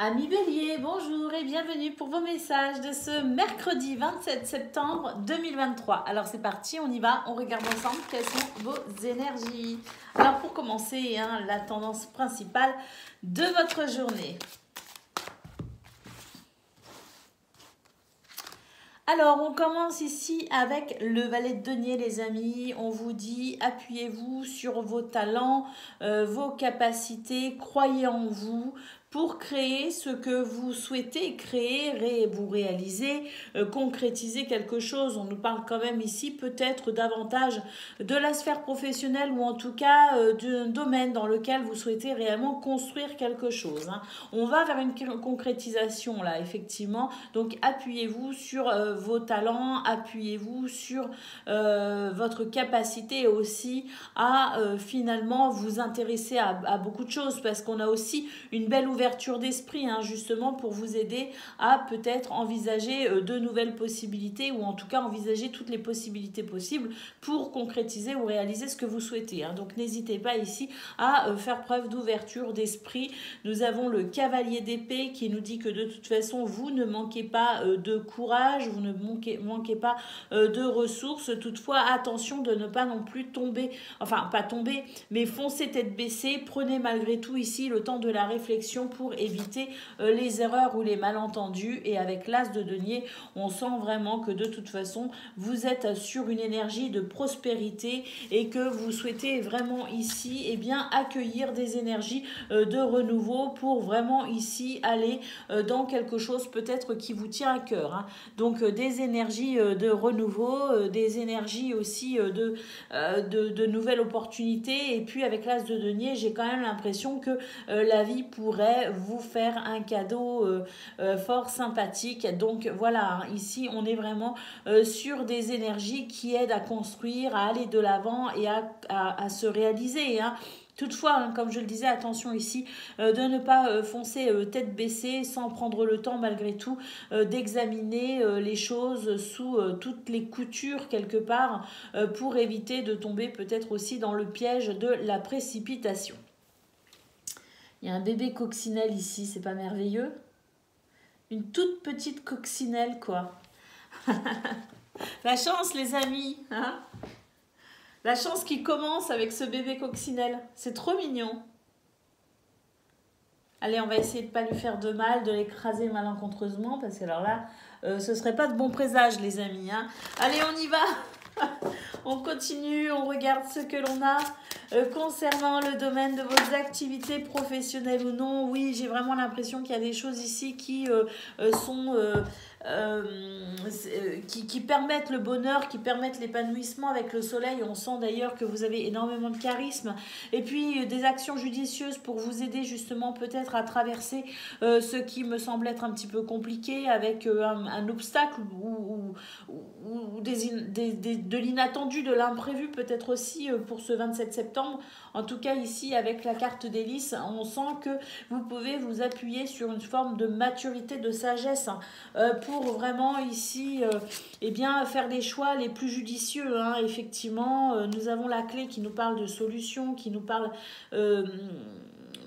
Amis Bélier, bonjour et bienvenue pour vos messages de ce mercredi 27 septembre 2023. Alors c'est parti, on y va, on regarde ensemble quelles sont vos énergies. Alors pour commencer, la tendance principale de votre journée. Alors, on commence ici avec le valet de denier, les amis. On vous dit, appuyez-vous sur vos talents, vos capacités, croyez en vous pour créer ce que vous souhaitez créer, vous réaliser, concrétiser quelque chose. On nous parle quand même ici peut-être davantage de la sphère professionnelle ou en tout cas d'un domaine dans lequel vous souhaitez réellement construire quelque chose. On va vers une concrétisation là, effectivement. Donc, appuyez-vous sur vos talents, appuyez-vous sur votre capacité aussi à finalement vous intéresser à beaucoup de choses parce qu'on a aussi une belle ouverture d'esprit justement pour vous aider à peut-être envisager de nouvelles possibilités ou en tout cas envisager toutes les possibilités possibles pour concrétiser ou réaliser ce que vous souhaitez. Donc n'hésitez pas ici à faire preuve d'ouverture d'esprit. Nous avons le cavalier d'épée qui nous dit que de toute façon vous ne manquez pas de courage, vous ne manquez pas de ressources. Toutefois, attention de ne pas non plus tomber, enfin pas tomber, mais foncer tête baissée. Prenez malgré tout ici le temps de la réflexion pour éviter les erreurs ou les malentendus. Et avec l'as de denier, on sent vraiment que de toute façon, vous êtes sur une énergie de prospérité et que vous souhaitez vraiment ici accueillir des énergies de renouveau pour vraiment ici aller dans quelque chose peut-être qui vous tient à cœur. Donc des énergies de renouveau, des énergies aussi de nouvelles opportunités. Et puis avec l'as de denier, j'ai quand même l'impression que la vie pourrait vous faire un cadeau fort sympathique. Donc voilà, ici on est vraiment sur des énergies qui aident à construire, à aller de l'avant et à se réaliser. Toutefois, comme je le disais, attention ici de ne pas foncer tête baissée sans prendre le temps malgré tout d'examiner les choses sous toutes les coutures quelque part pour éviter de tomber peut-être aussi dans le piège de la précipitation. Il y a un bébé coccinelle ici, c'est pas merveilleux? Une toute petite coccinelle quoi. La chance les amis, La chance qui commence avec ce bébé coccinelle. C'est trop mignon. Allez, on va essayer de ne pas lui faire de mal, de l'écraser malencontreusement, parce que alors là, ce ne serait pas de bon présage, les amis. Allez, on y va. On continue, on regarde ce que l'on a concernant le domaine de vos activités professionnelles ou non. Oui, j'ai vraiment l'impression qu'il y a des choses ici qui sont... qui permettent le bonheur, qui permettent l'épanouissement avec le soleil. On sent d'ailleurs que vous avez énormément de charisme. Et puis des actions judicieuses pour vous aider justement peut-être à traverser ce qui me semble être un petit peu compliqué avec un obstacle ou de l'inattendu, de l'imprévu peut-être aussi pour ce 27 septembre. En tout cas ici avec la carte des lys, on sent que vous pouvez vous appuyer sur une forme de maturité, de sagesse pour vraiment ici faire les choix les plus judicieux. Effectivement, nous avons la clé qui nous parle de solutions, qui nous parle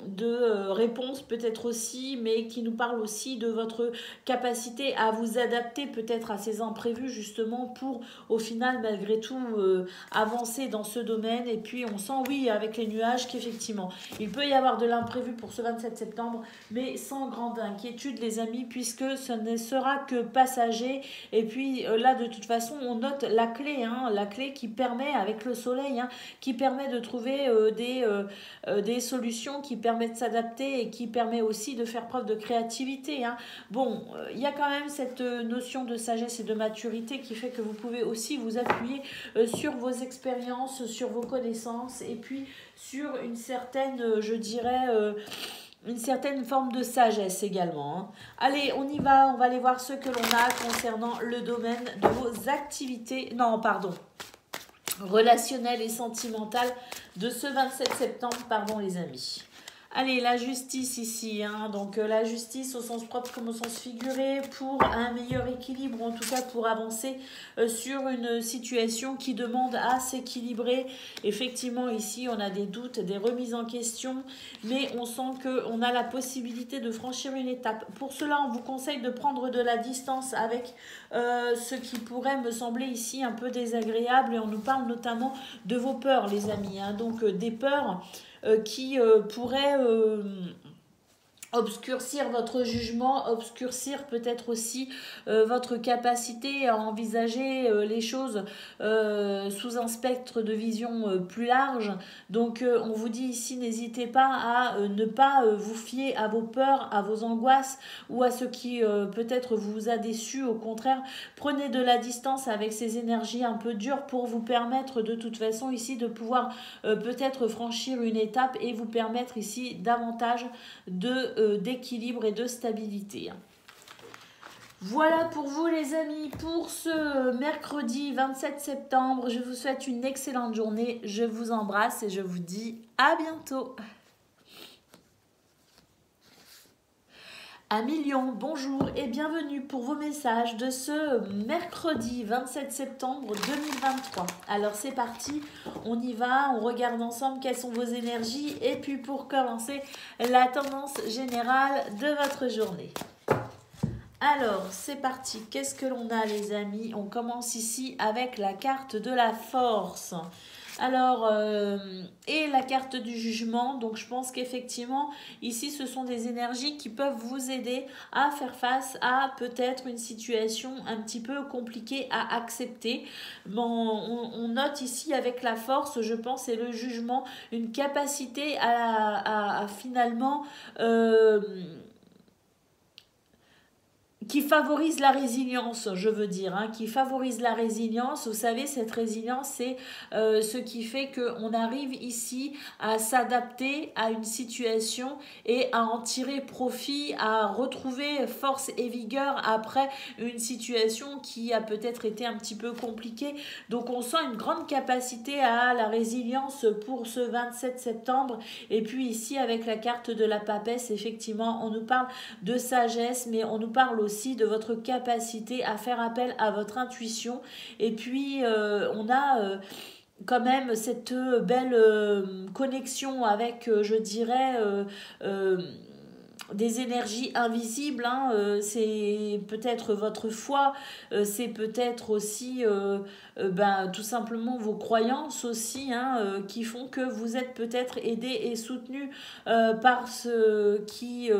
de réponses peut-être aussi, mais qui nous parle aussi de votre capacité à vous adapter peut-être à ces imprévus justement pour au final malgré tout avancer dans ce domaine. Et puis on sent oui avec les nuages qu'effectivement il peut y avoir de l'imprévu pour ce 27 septembre, mais sans grande inquiétude les amis, puisque ce ne sera que passager. Et puis là de toute façon on note la clé, la clé qui permet avec le soleil, qui permet de trouver des solutions, qui permet de s'adapter et qui permet aussi de faire preuve de créativité. Bon, il y a quand même cette notion de sagesse et de maturité qui fait que vous pouvez aussi vous appuyer sur vos expériences, sur vos connaissances et puis sur une certaine, je dirais, une certaine forme de sagesse également. Allez, on y va, on va aller voir ce que l'on a concernant le domaine de vos activités, relationnelles et sentimentales de ce 27 septembre, les amis. Allez, la justice ici, hein. Donc la justice au sens propre comme au sens figuré pour un meilleur équilibre, en tout cas pour avancer sur une situation qui demande à s'équilibrer. Effectivement, ici, on a des doutes, des remises en question, mais on sent qu'on a la possibilité de franchir une étape. Pour cela, on vous conseille de prendre de la distance avec ce qui pourrait me sembler ici un peu désagréable, et on nous parle notamment de vos peurs, les amis, hein. Donc des peurs qui pourrait obscurcir votre jugement, obscurcir peut-être aussi votre capacité à envisager les choses sous un spectre de vision plus large. Donc on vous dit ici, n'hésitez pas à ne pas vous fier à vos peurs, à vos angoisses ou à ce qui peut-être vous a déçu. Au contraire, prenez de la distance avec ces énergies un peu dures pour vous permettre de toute façon ici de pouvoir peut-être franchir une étape et vous permettre ici davantage d'équilibre et de stabilité. Voilà pour vous les amis pour ce mercredi 27 septembre. Je vous souhaite une excellente journée. Je vous embrasse et je vous dis à bientôt. Amis Lion, bonjour et bienvenue pour vos messages de ce mercredi 27 septembre 2023. Alors c'est parti, on y va, on regarde ensemble quelles sont vos énergies et puis pour commencer, la tendance générale de votre journée. Alors c'est parti, qu'est-ce que l'on a les amis? On commence ici avec la carte de la force. Alors, et la carte du jugement, donc je pense qu'effectivement, ici, ce sont des énergies qui peuvent vous aider à faire face à peut-être une situation un petit peu compliquée à accepter. Bon, on note ici avec la force, je pense, et le jugement, une capacité à finalement... qui favorise la résilience, je veux dire, hein, qui favorise la résilience. Vous savez, cette résilience, c'est ce qui fait qu'on arrive ici à s'adapter à une situation et à en tirer profit, à retrouver force et vigueur après une situation qui a peut-être été un petit peu compliquée. Donc, on sent une grande capacité à la résilience pour ce 27 septembre. Et puis ici, avec la carte de la papesse, effectivement, on nous parle de sagesse, mais on nous parle aussi de votre capacité à faire appel à votre intuition. Et puis on a quand même cette belle connexion avec je dirais des énergies invisibles, hein, c'est peut-être votre foi, c'est peut-être aussi tout simplement vos croyances aussi, hein, qui font que vous êtes peut-être aidé et soutenu par ce qui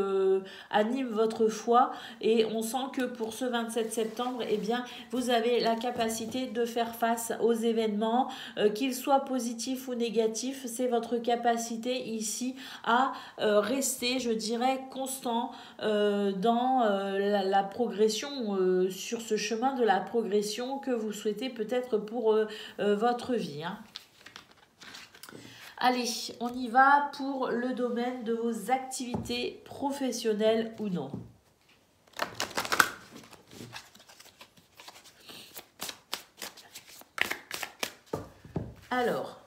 anime votre foi. Et on sent que pour ce 27 septembre, eh bien, vous avez la capacité de faire face aux événements, qu'ils soient positifs ou négatifs. C'est votre capacité ici à rester, je dirais, constant dans la progression, sur ce chemin de la progression que vous souhaitez peut-être pour votre vie, hein. Allez, on y va pour le domaine de vos activités professionnelles ou non. Alors,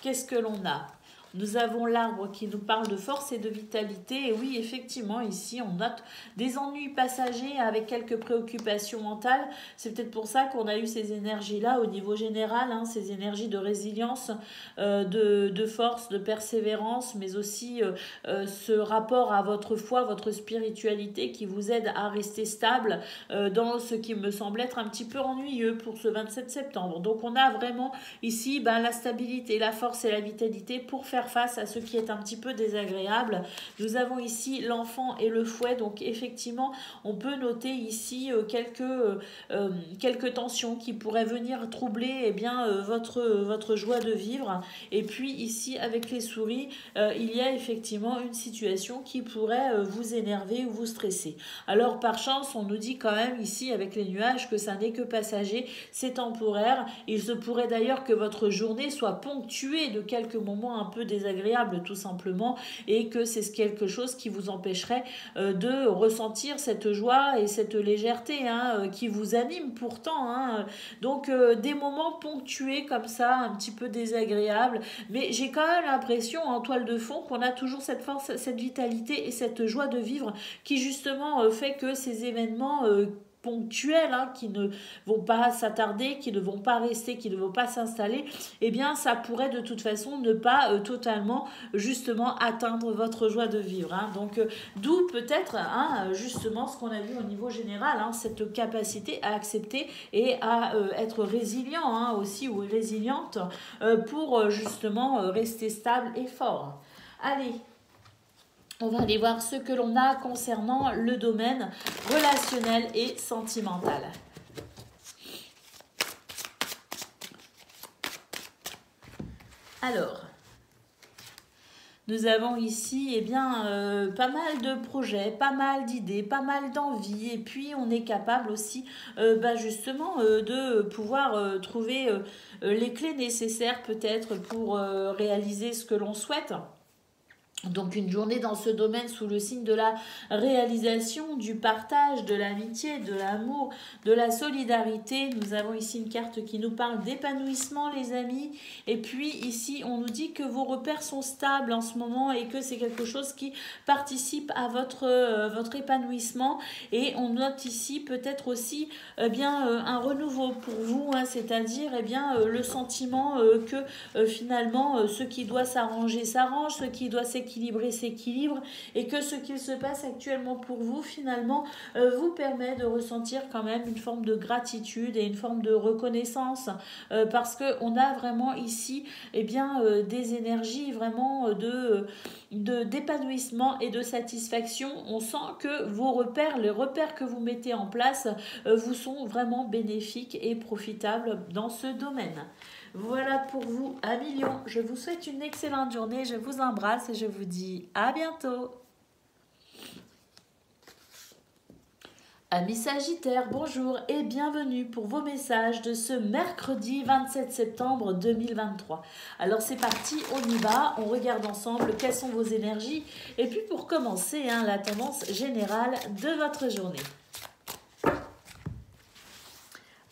qu'est-ce que l'on a? Nous avons l'arbre qui nous parle de force et de vitalité. Et oui, effectivement, ici, on note des ennuis passagers avec quelques préoccupations mentales. C'est peut-être pour ça qu'on a eu ces énergies-là au niveau général, hein, ces énergies de résilience, de force, de persévérance, mais aussi ce rapport à votre foi, votre spiritualité qui vous aide à rester stable dans ce qui me semble être un petit peu ennuyeux pour ce 27 septembre. Donc, on a vraiment ici la stabilité, la force et la vitalité pour faire face à ce qui est un petit peu désagréable. Nous avons ici l'enfant et le fouet, donc effectivement on peut noter ici quelques tensions qui pourraient venir troubler votre joie de vivre. Et puis ici avec les souris, il y a effectivement une situation qui pourrait vous énerver ou vous stresser. Alors par chance, on nous dit quand même ici avec les nuages que ça n'est que passager, c'est temporaire. Il se pourrait d'ailleurs que votre journée soit ponctuée de quelques moments un peu désagréable tout simplement, et que c'est quelque chose qui vous empêcherait de ressentir cette joie et cette légèreté qui vous anime pourtant. Donc des moments ponctués comme ça, un petit peu désagréables, mais j'ai quand même l'impression en toile de fond qu'on a toujours cette force, cette vitalité et cette joie de vivre qui justement fait que ces événements ponctuels qui ne vont pas s'attarder, qui ne vont pas rester, qui ne vont pas s'installer, eh bien ça pourrait de toute façon ne pas totalement justement atteindre votre joie de vivre. Donc d'où peut-être justement ce qu'on a vu au niveau général, cette capacité à accepter et à être résilient aussi ou résiliente pour justement rester stable et fort. Allez, on va aller voir ce que l'on a concernant le domaine relationnel et sentimental. Alors, nous avons ici pas mal de projets, pas mal d'idées, pas mal d'envies, et puis on est capable aussi justement de pouvoir trouver les clés nécessaires peut-être pour réaliser ce que l'on souhaite. Donc une journée dans ce domaine sous le signe de la réalisation, du partage, de l'amitié, de l'amour, de la solidarité. Nous avons ici une carte qui nous parle d'épanouissement, les amis. Et puis ici, on nous dit que vos repères sont stables en ce moment et que c'est quelque chose qui participe à votre épanouissement. Et on note ici peut-être aussi un renouveau pour vous, c'est-à-dire le sentiment que finalement ce qui doit s'arranger s'arrange, ce qui doit s'équilibrer s'équilibre, et que ce qu'il se passe actuellement pour vous finalement vous permet de ressentir quand même une forme de gratitude et une forme de reconnaissance parce qu'on a vraiment ici des énergies vraiment d'épanouissement et de satisfaction. On sent que vos repères, les repères que vous mettez en place vous sont vraiment bénéfiques et profitables dans ce domaine. Voilà pour vous, amis Lions. Je vous souhaite une excellente journée. Je vous embrasse et je vous dis à bientôt. Amis Sagittaires, bonjour et bienvenue pour vos messages de ce mercredi 27 septembre 2023. Alors c'est parti, on y va, on regarde ensemble quelles sont vos énergies et puis pour commencer, la tendance générale de votre journée.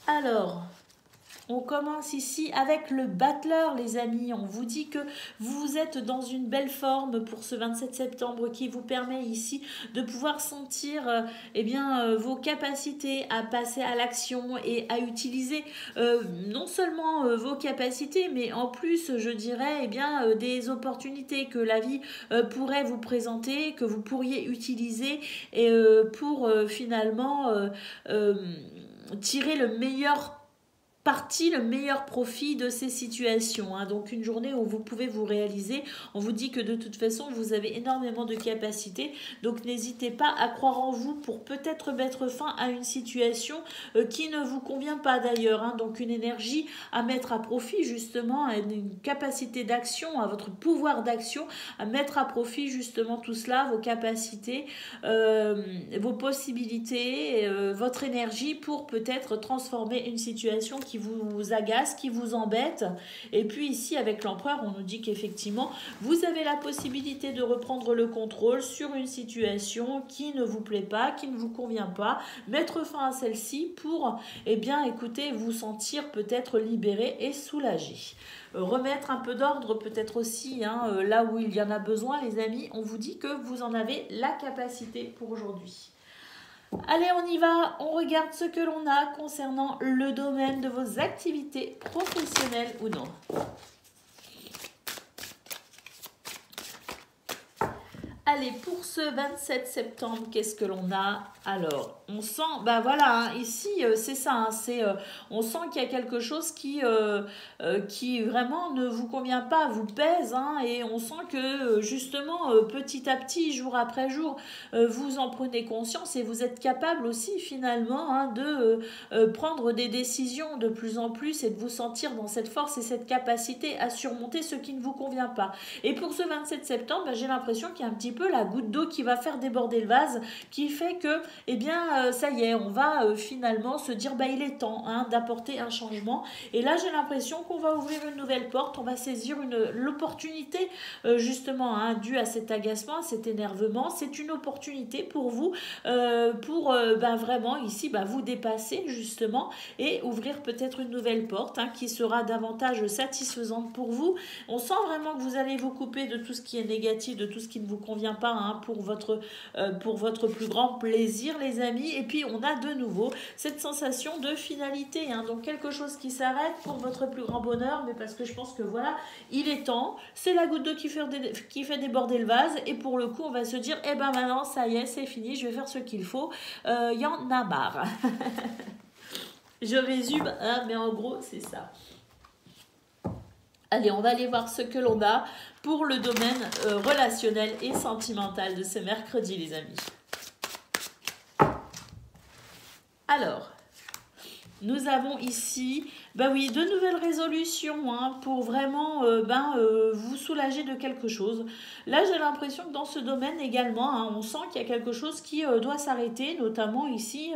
Alors, on commence ici avec le battleur, les amis. On vous dit que vous êtes dans une belle forme pour ce 27 septembre qui vous permet ici de pouvoir sentir vos capacités à passer à l'action et à utiliser non seulement vos capacités, mais en plus, je dirais, des opportunités que la vie pourrait vous présenter, que vous pourriez utiliser et pour finalement tirer le meilleur profit de ces situations. Donc une journée où vous pouvez vous réaliser. On vous dit que de toute façon vous avez énormément de capacités, donc n'hésitez pas à croire en vous pour peut-être mettre fin à une situation qui ne vous convient pas d'ailleurs. Donc une énergie à mettre à profit justement, une capacité d'action, à votre pouvoir d'action, à mettre à profit justement tout cela, vos capacités, vos possibilités, votre énergie pour peut-être transformer une situation qui vous agace, qui vous embête. Et puis ici avec l'empereur, on nous dit qu'effectivement vous avez la possibilité de reprendre le contrôle sur une situation qui ne vous plaît pas, qui ne vous convient pas, mettre fin à celle-ci pour écoutez, vous sentir peut-être libéré et soulagé. Remettre un peu d'ordre peut-être aussi là où il y en a besoin, les amis. On vous dit que vous en avez la capacité pour aujourd'hui. Allez, on y va, on regarde ce que l'on a concernant le domaine de vos activités professionnelles ou non. Allez, pour ce 27 septembre, qu'est-ce que l'on a? Alors, on sent, ici, c'est ça, on sent qu'il y a quelque chose qui vraiment ne vous convient pas, vous pèse, et on sent que, justement, petit à petit, jour après jour, vous en prenez conscience et vous êtes capable aussi, finalement, de prendre des décisions de plus en plus et de vous sentir dans cette force et cette capacité à surmonter ce qui ne vous convient pas. Et pour ce 27 septembre, j'ai l'impression qu'il y a un petit peu peu la goutte d'eau qui va faire déborder le vase, qui fait que, eh bien, ça y est, on va finalement se dire, bah, il est temps hein, d'apporter un changement. Et là, j'ai l'impression qu'on va ouvrir une nouvelle porte, on va saisir l'opportunité, justement, hein, due à cet agacement, à cet énervement. C'est une opportunité pour vous, pour ben, vraiment ici, ben, vous dépasser, justement, et ouvrir peut-être une nouvelle porte hein, qui sera davantage satisfaisante pour vous. On sent vraiment que vous allez vous couper de tout ce qui est négatif, de tout ce qui ne vous convient pas hein, pour votre plus grand plaisir, les amis. Et puis, on a de nouveau cette sensation de finalité. Hein, donc, quelque chose qui s'arrête pour votre plus grand bonheur, mais parce que je pense que voilà, il est temps. C'est la goutte d'eau qui fait déborder le vase. Et pour le coup, on va se dire, eh ben maintenant, ça y est, c'est fini, je vais faire ce qu'il faut. Y en a marre. Je résume, hein, mais en gros, c'est ça. Allez, on va aller voir ce que l'on a pour le domaine relationnel et sentimental de ce mercredi, les amis. Alors, nous avons ici, ben oui, de nouvelles résolutions hein, pour vraiment vous soulager de quelque chose. Là, j'ai l'impression que dans ce domaine également, hein, on sent qu'il y a quelque chose qui doit s'arrêter, notamment ici,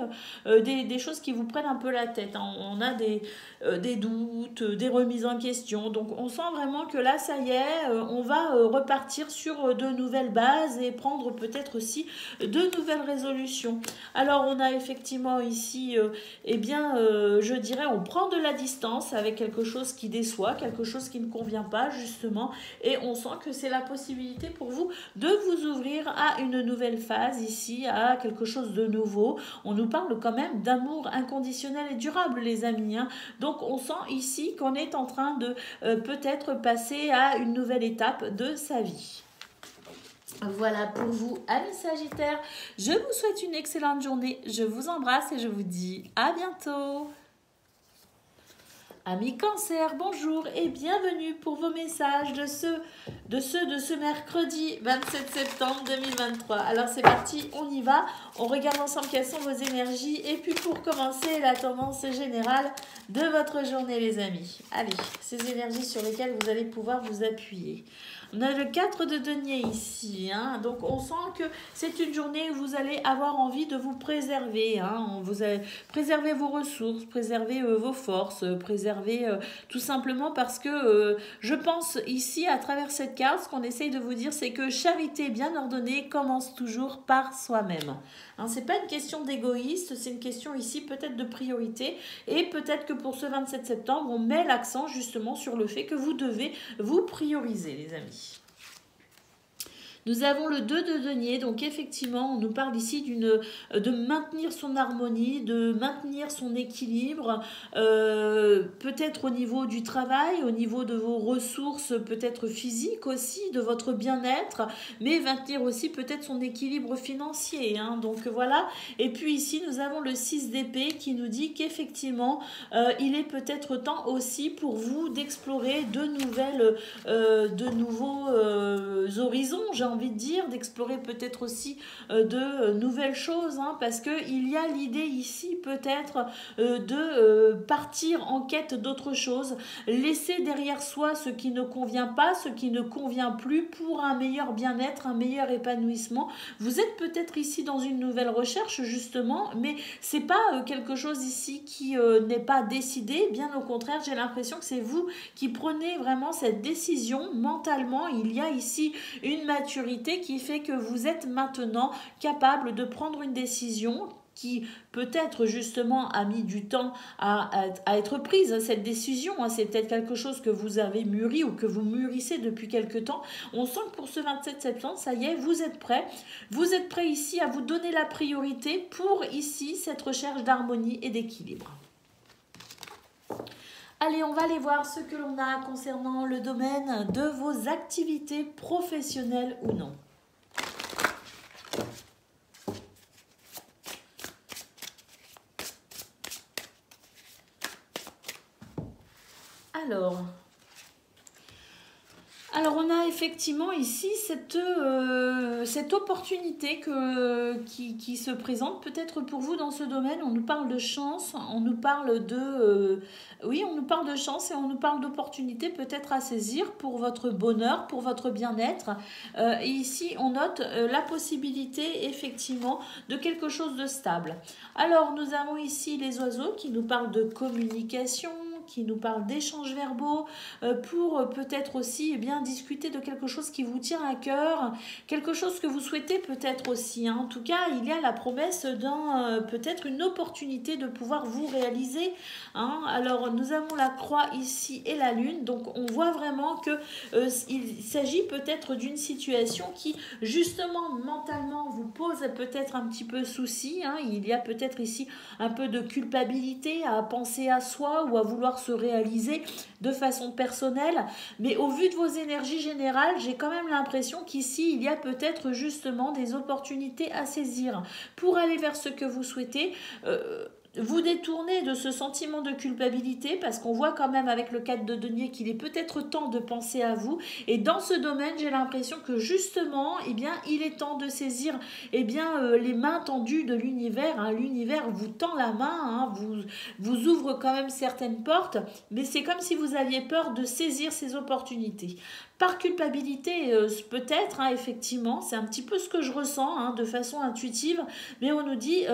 des choses qui vous prennent un peu la tête. Hein. On a des doutes, des remises en question. Donc, on sent vraiment que là, ça y est, on va repartir sur de nouvelles bases et prendre peut-être aussi de nouvelles résolutions. Alors, on a effectivement ici, eh bien, je dirais, on prend de la distance avec quelque chose qui déçoit, quelque chose qui ne convient pas, justement, et on sent que c'est la possibilité pour vous de vous ouvrir à une nouvelle phase ici, à quelque chose de nouveau. On nous parle quand même d'amour inconditionnel et durable, les amis. Hein. Donc, on sent ici qu'on est en train de peut-être passer à une nouvelle étape de sa vie. Voilà pour vous, amis Sagittaires. Je vous souhaite une excellente journée. Je vous embrasse et je vous dis à bientôt. Amis Cancer, bonjour et bienvenue pour vos messages de ce mercredi 27 septembre 2023. Alors c'est parti, on y va. On regarde ensemble quelles sont vos énergies. Et puis pour commencer, la tendance générale de votre journée, les amis. Allez, ces énergies sur lesquelles vous allez pouvoir vous appuyer. On a le 4 de denier ici, hein. Donc on sent que c'est une journée où vous allez avoir envie de vous préserver. Hein. Vous allez préserver vos ressources, préserver vos forces, préserver tout simplement parce que je pense ici à travers cette carte, ce qu'on essaye de vous dire, c'est que charité bien ordonnée commence toujours par soi-même. Hein, c'est pas une question d'égoïste, c'est une question ici peut-être de priorité et peut-être que pour ce 27 septembre, on met l'accent justement sur le fait que vous devez vous prioriser, les amis. Nous avons le 2 de denier, donc effectivement, on nous parle ici de maintenir son harmonie, de maintenir son équilibre, peut-être au niveau du travail, au niveau de vos ressources, peut-être physiques aussi, de votre bien-être, mais maintenir aussi peut-être son équilibre financier. Hein, donc voilà, et puis ici, nous avons le 6 d'épée qui nous dit qu'effectivement, il est peut-être temps aussi pour vous d'explorer de nouveaux horizons, j'ai envie de dire, d'explorer peut-être aussi de nouvelles choses, hein, parce qu'il y a l'idée ici peut-être de partir en quête d'autre chose, laisser derrière soi ce qui ne convient pas, ce qui ne convient plus pour un meilleur bien-être, un meilleur épanouissement. Vous êtes peut-être ici dans une nouvelle recherche justement, mais c'est pas quelque chose ici qui n'est pas décidé, bien au contraire, j'ai l'impression que c'est vous qui prenez vraiment cette décision mentalement. Il y a ici une maturité qui fait que vous êtes maintenant capable de prendre une décision qui peut-être justement a mis du temps à être prise, cette décision. C'est peut-être quelque chose que vous avez mûri ou que vous mûrissez depuis quelque temps. On sent que pour ce 27 septembre, ça y est, vous êtes prêts. Vous êtes prêts ici à vous donner la priorité pour ici cette recherche d'harmonie et d'équilibre. Allez, on va aller voir ce que l'on a concernant le domaine de vos activités professionnelles ou non. Alors on a effectivement ici cette opportunité qui se présente peut-être pour vous dans ce domaine. On nous parle de chance, on nous parle oui, on nous parle de chance et on nous parle d'opportunité peut-être à saisir pour votre bonheur, pour votre bien-être. Et ici on note la possibilité effectivement de quelque chose de stable. Alors nous avons ici les oiseaux qui nous parlent de communication, qui nous parle d'échanges verbaux pour peut-être aussi bien discuter de quelque chose qui vous tient à cœur, quelque chose que vous souhaitez peut-être aussi. En tout cas, il y a la promesse d'un peut-être une opportunité de pouvoir vous réaliser. Alors, nous avons la croix ici et la lune, donc on voit vraiment que il s'agit peut-être d'une situation qui justement mentalement vous pose peut-être un petit peu souci. Il y a peut-être ici un peu de culpabilité à penser à soi ou à vouloir se réaliser de façon personnelle, mais au vu de vos énergies générales, j'ai quand même l'impression qu'ici il y a peut-être justement des opportunités à saisir pour aller vers ce que vous souhaitez. Vous détourner de ce sentiment de culpabilité parce qu'on voit quand même avec le 4 de denier qu'il est peut-être temps de penser à vous, et dans ce domaine j'ai l'impression que justement il est temps de saisir les mains tendues de l'univers. L'univers vous tend la main, vous ouvre quand même certaines portes, mais c'est comme si vous aviez peur de saisir ces opportunités. Par culpabilité, peut-être, effectivement, c'est un petit peu ce que je ressens de façon intuitive, mais on nous dit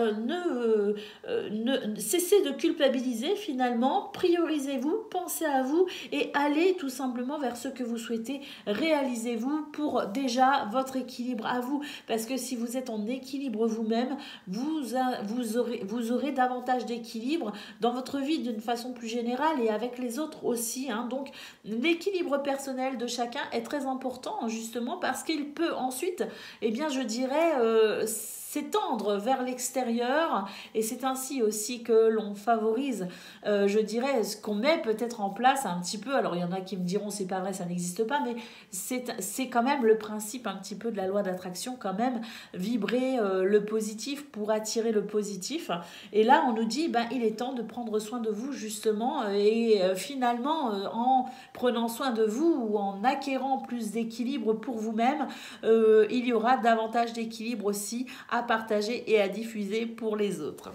cessez de culpabiliser finalement, priorisez-vous, pensez à vous et allez tout simplement vers ce que vous souhaitez, réalisez-vous pour déjà votre équilibre à vous, parce que si vous êtes en équilibre vous-même, vous aurez davantage d'équilibre dans votre vie d'une façon plus générale et avec les autres aussi. Donc l'équilibre personnel de chacun est très important justement parce qu'il peut ensuite, je dirais, s'étendre vers l'extérieur, et c'est ainsi aussi que l'on favorise, je dirais, ce qu'on met peut-être en place un petit peu. Alors il y en a qui me diront c'est pas vrai, ça n'existe pas, mais c'est quand même le principe un petit peu de la loi d'attraction, quand même, vibrer le positif pour attirer le positif. Et là on nous dit il est temps de prendre soin de vous justement, et finalement en prenant soin de vous ou en acquérant plus d'équilibre pour vous-même, il y aura davantage d'équilibre aussi à partager et à diffuser pour les autres.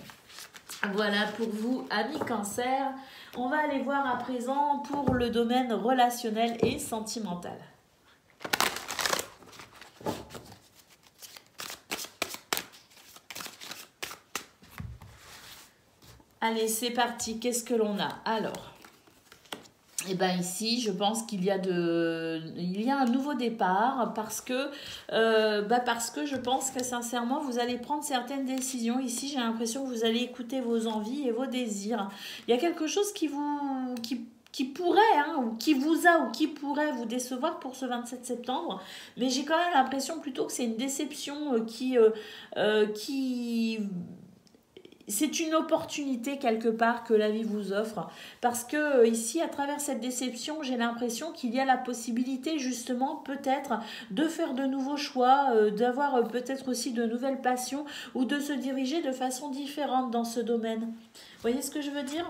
Voilà pour vous, amis Cancer. On va aller voir à présent pour le domaine relationnel et sentimental. Allez, c'est parti. Qu'est-ce que l'on a? Alors, ici, je pense qu'il y a un nouveau départ parce que je pense que sincèrement, vous allez prendre certaines décisions. Ici, j'ai l'impression que vous allez écouter vos envies et vos désirs. Il y a quelque chose qui pourrait, ou qui vous a ou qui pourrait vous décevoir pour ce 27 septembre. Mais j'ai quand même l'impression plutôt que c'est une déception c'est une opportunité quelque part que la vie vous offre, parce que ici, à travers cette déception, j'ai l'impression qu'il y a la possibilité justement peut-être de faire de nouveaux choix, d'avoir peut-être aussi de nouvelles passions ou de se diriger de façon différente dans ce domaine. Vous voyez ce que je veux dire ?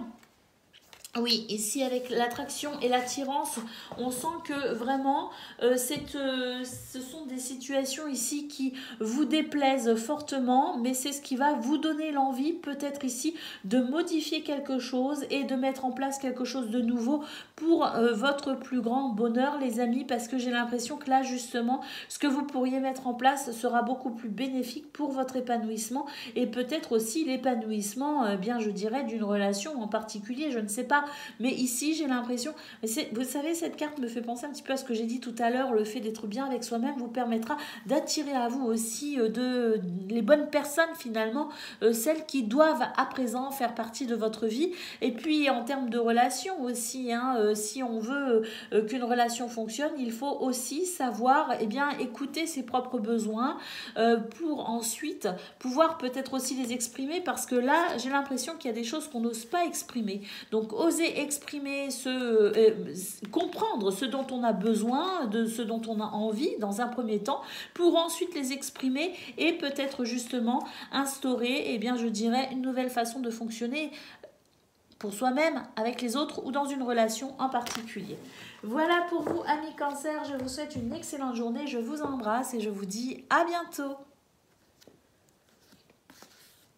Oui, ici avec l'attraction et l'attirance, on sent que vraiment ce sont des situations ici qui vous déplaisent fortement, mais c'est ce qui va vous donner l'envie peut-être ici de modifier quelque chose et de mettre en place quelque chose de nouveau pour votre plus grand bonheur, les amis, parce que j'ai l'impression que là justement, ce que vous pourriez mettre en place sera beaucoup plus bénéfique pour votre épanouissement et peut-être aussi l'épanouissement, je dirais, d'une relation en particulier, je ne sais pas. Mais ici, j'ai l'impression, vous savez, cette carte me fait penser un petit peu à ce que j'ai dit tout à l'heure, le fait d'être bien avec soi-même vous permettra d'attirer à vous aussi les bonnes personnes finalement, celles qui doivent à présent faire partie de votre vie. Et puis en termes de relations aussi, si on veut qu'une relation fonctionne, il faut aussi savoir écouter ses propres besoins pour ensuite pouvoir peut-être aussi les exprimer, parce que là, j'ai l'impression qu'il y a des choses qu'on n'ose pas exprimer. Donc, oser exprimer, comprendre ce dont on a besoin, de ce dont on a envie dans un premier temps, pour ensuite les exprimer et peut-être justement instaurer, je dirais, une nouvelle façon de fonctionner pour soi-même, avec les autres ou dans une relation en particulier. Voilà pour vous, amis Cancer. Je vous souhaite une excellente journée. Je vous embrasse et je vous dis à bientôt.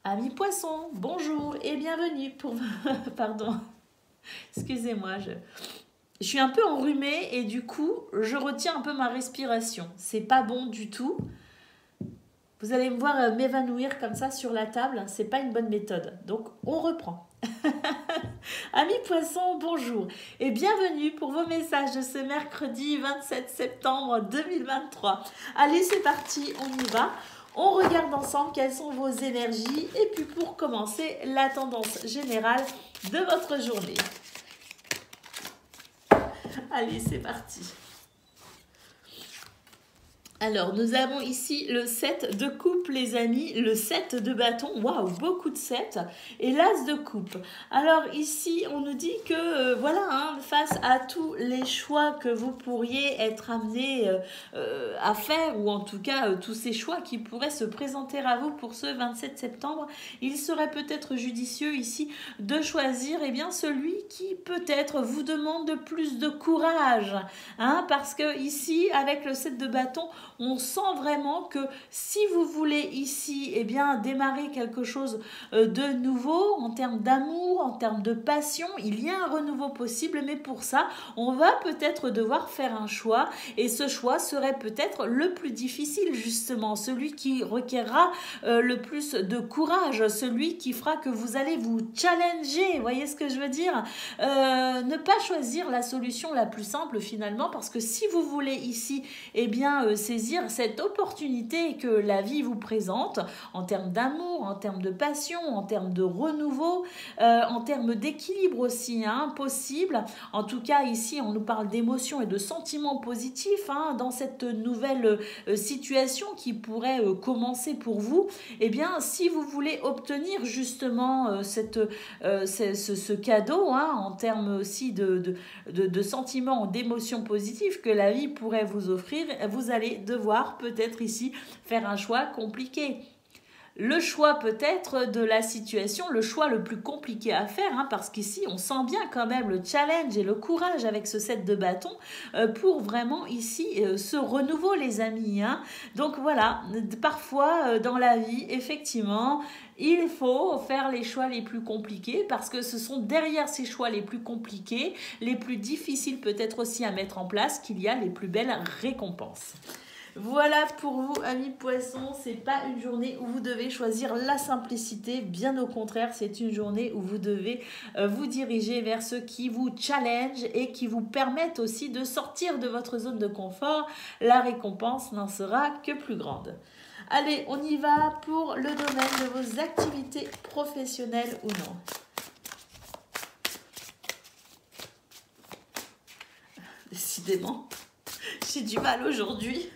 Amis Poissons, bonjour et bienvenue pour... Pardon, excusez-moi, je suis un peu enrhumée et du coup, je retiens un peu ma respiration. C'est pas bon du tout. Vous allez me voir m'évanouir comme ça sur la table. C'est pas une bonne méthode. Donc, on reprend. Amis Poissons, bonjour et bienvenue pour vos messages de ce mercredi 27 septembre 2023. Allez, c'est parti, on y va. On regarde ensemble quelles sont vos énergies et puis pour commencer, la tendance générale de votre journée. Allez, c'est parti. Alors, nous avons ici le 7 de coupe, les amis, le 7 de bâton, waouh, beaucoup de 7, et l'as de coupe. Alors ici, on nous dit que, voilà, hein, face à tous les choix que vous pourriez être amenés à faire, ou en tout cas, tous ces choix qui pourraient se présenter à vous pour ce 27 septembre, il serait peut-être judicieux ici de choisir eh bien, celui qui peut-être vous demande plus de courage, hein, parce que ici, avec le 7 de bâton, on sent vraiment que si vous voulez ici eh bien, démarrer quelque chose de nouveau en termes d'amour, en termes de passion, il y a un renouveau possible, mais pour ça, on va peut-être devoir faire un choix et ce choix serait peut-être le plus difficile justement, celui qui requerra le plus de courage, celui qui fera que vous allez vous challenger, vous voyez ce que je veux dire, ne pas choisir la solution la plus simple finalement, parce que si vous voulez ici eh bien, saisir cette opportunité que la vie vous présente en termes d'amour, en termes de passion, en termes de renouveau, en termes d'équilibre aussi hein, possible. En tout cas, ici, on nous parle d'émotions et de sentiments positifs hein, dans cette nouvelle situation qui pourrait commencer pour vous. Eh bien, si vous voulez obtenir justement ce cadeau hein, en termes aussi de sentiments, d'émotions positives que la vie pourrait vous offrir, vous allez devoir peut-être ici faire un choix compliqué. Le choix peut-être de la situation, le choix le plus compliqué à faire, hein, parce qu'ici on sent bien quand même le challenge et le courage avec ce 7 de bâton pour vraiment ici ce renouveau les amis. Hein. Donc voilà, parfois dans la vie, effectivement, il faut faire les choix les plus compliqués parce que ce sont derrière ces choix les plus compliqués, les plus difficiles peut-être aussi à mettre en place qu'il y a les plus belles récompenses. Voilà pour vous, amis Poissons, c'est pas une journée où vous devez choisir la simplicité, bien au contraire, c'est une journée où vous devez vous diriger vers ceux qui vous challenge et qui vous permettent aussi de sortir de votre zone de confort. La récompense n'en sera que plus grande. Allez, on y va pour le domaine de vos activités professionnelles ou non. Décidément, j'ai du mal aujourd'hui.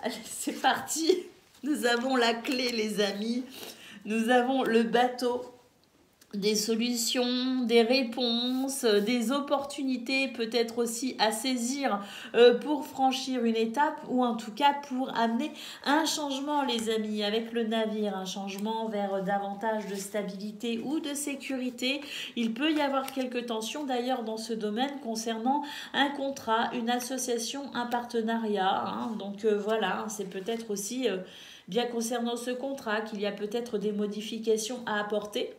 Allez, c'est parti. Nous avons la clé, les amis. Nous avons le bateau. Des solutions, des réponses, des opportunités peut-être aussi à saisir pour franchir une étape ou en tout cas pour amener un changement les amis avec le navire, un changement vers davantage de stabilité ou de sécurité. Il peut y avoir quelques tensions d'ailleurs dans ce domaine concernant un contrat, une association, un partenariat. Hein. Donc voilà, c'est peut-être aussi bien concernant ce contrat qu'il y a peut-être des modifications à apporter.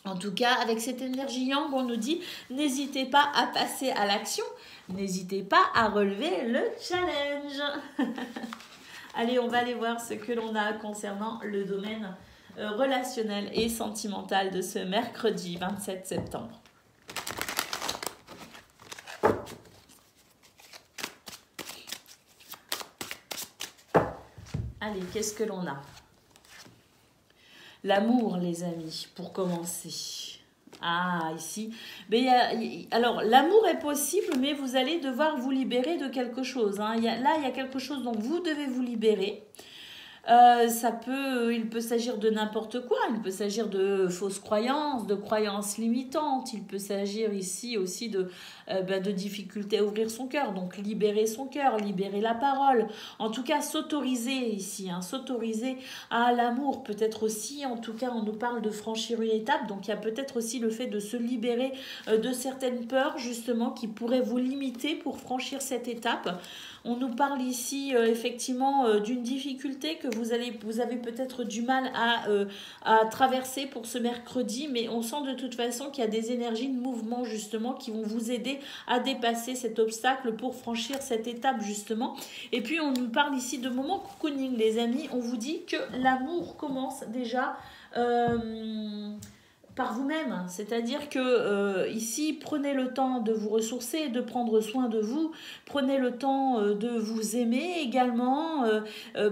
En tout cas, avec cette énergie yang, on nous dit, n'hésitez pas à passer à l'action, n'hésitez pas à relever le challenge. Allez, on va aller voir ce que l'on a concernant le domaine relationnel et sentimental de ce mercredi 27 septembre. Allez, qu'est-ce que l'on a ? L'amour, les amis, pour commencer. Ah, ici. Mais alors, l'amour est possible, mais vous allez devoir vous libérer de quelque chose. Hein. Là, il y a quelque chose dont vous devez vous libérer. Il peut s'agir de n'importe quoi, il peut s'agir de fausses croyances, de croyances limitantes, il peut s'agir ici aussi de difficultés à ouvrir son cœur, donc libérer son cœur, libérer la parole, en tout cas s'autoriser ici, hein, s'autoriser à l'amour, peut-être aussi, en tout cas on nous parle de franchir une étape, donc il y a peut-être aussi le fait de se libérer de certaines peurs justement qui pourraient vous limiter pour franchir cette étape. On nous parle ici effectivement d'une difficulté que vous avez peut-être du mal à traverser pour ce mercredi, mais on sent de toute façon qu'il y a des énergies de mouvement justement qui vont vous aider à dépasser cet obstacle pour franchir cette étape justement. Et puis on nous parle ici de moments cocooning les amis, on vous dit que l'amour commence déjà par vous-même, c'est-à-dire que ici prenez le temps de vous ressourcer, de prendre soin de vous, prenez le temps de vous aimer également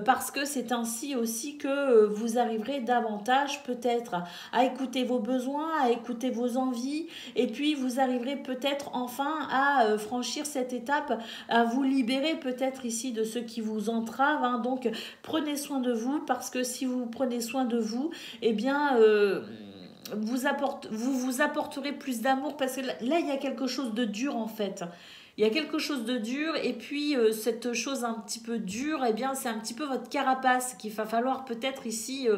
parce que c'est ainsi aussi que vous arriverez davantage peut-être à écouter vos besoins, à écouter vos envies et puis vous arriverez peut-être enfin à franchir cette étape, à vous libérer peut-être ici de ce qui vous entrave, hein. Donc prenez soin de vous parce que si vous prenez soin de vous, eh bien vous vous apporterez plus d'amour parce que là il y a quelque chose de dur en fait. Il y a quelque chose de dur et puis cette chose un petit peu dure, eh bien c'est un petit peu votre carapace qu'il va falloir peut-être ici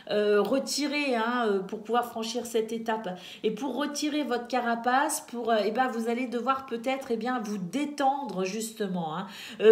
retirer hein, pour pouvoir franchir cette étape. Et pour retirer votre carapace, eh ben, vous allez devoir peut-être eh bien vous détendre justement, hein.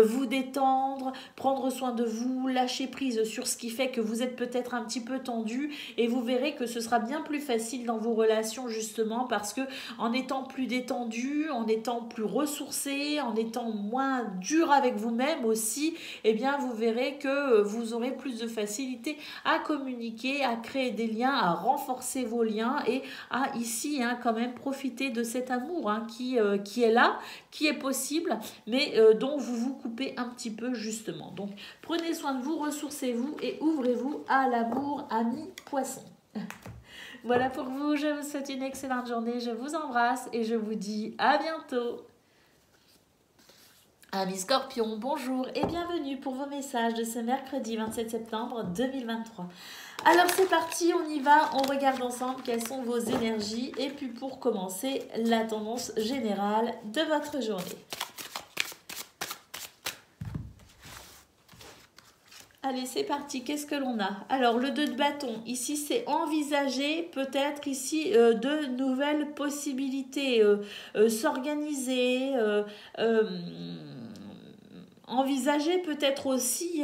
Vous détendre, prendre soin de vous, lâcher prise sur ce qui fait que vous êtes peut-être un petit peu tendu et vous verrez que ce sera bien plus facile dans vos relations justement parce que en étant plus détendu, en étant plus ressourcé, en étant moins dur avec vous-même aussi, eh bien vous verrez que vous aurez plus de facilité à communiquer, à créer des liens, à renforcer vos liens et à ici hein, quand même profiter de cet amour hein, qui est là, qui est possible, mais dont vous vous coupez un petit peu justement. Donc prenez soin de vous, ressourcez-vous et ouvrez-vous à l'amour, amis poissons. Voilà pour vous, je vous souhaite une excellente journée, je vous embrasse et je vous dis à bientôt. Amis Scorpion, bonjour et bienvenue pour vos messages de ce mercredi 27 septembre 2023. Alors c'est parti, on y va, on regarde ensemble quelles sont vos énergies et puis pour commencer, la tendance générale de votre journée. Allez, c'est parti. Qu'est-ce que l'on a? Alors, le 2 de bâton. Ici, c'est envisager peut-être ici de nouvelles possibilités. S'organiser. Envisager peut-être aussi,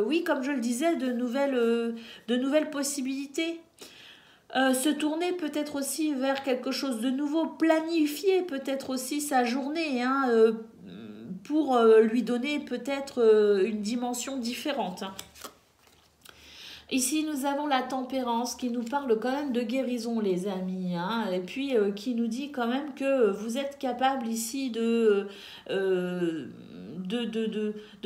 oui, comme je le disais, de nouvelles possibilités. Se tourner peut-être aussi vers quelque chose de nouveau. Planifier peut-être aussi sa journée, hein, pour lui donner peut-être une dimension différente. Ici, nous avons la tempérance qui nous parle quand même de guérison, les amis. Hein, et puis, qui nous dit quand même que vous êtes capable ici de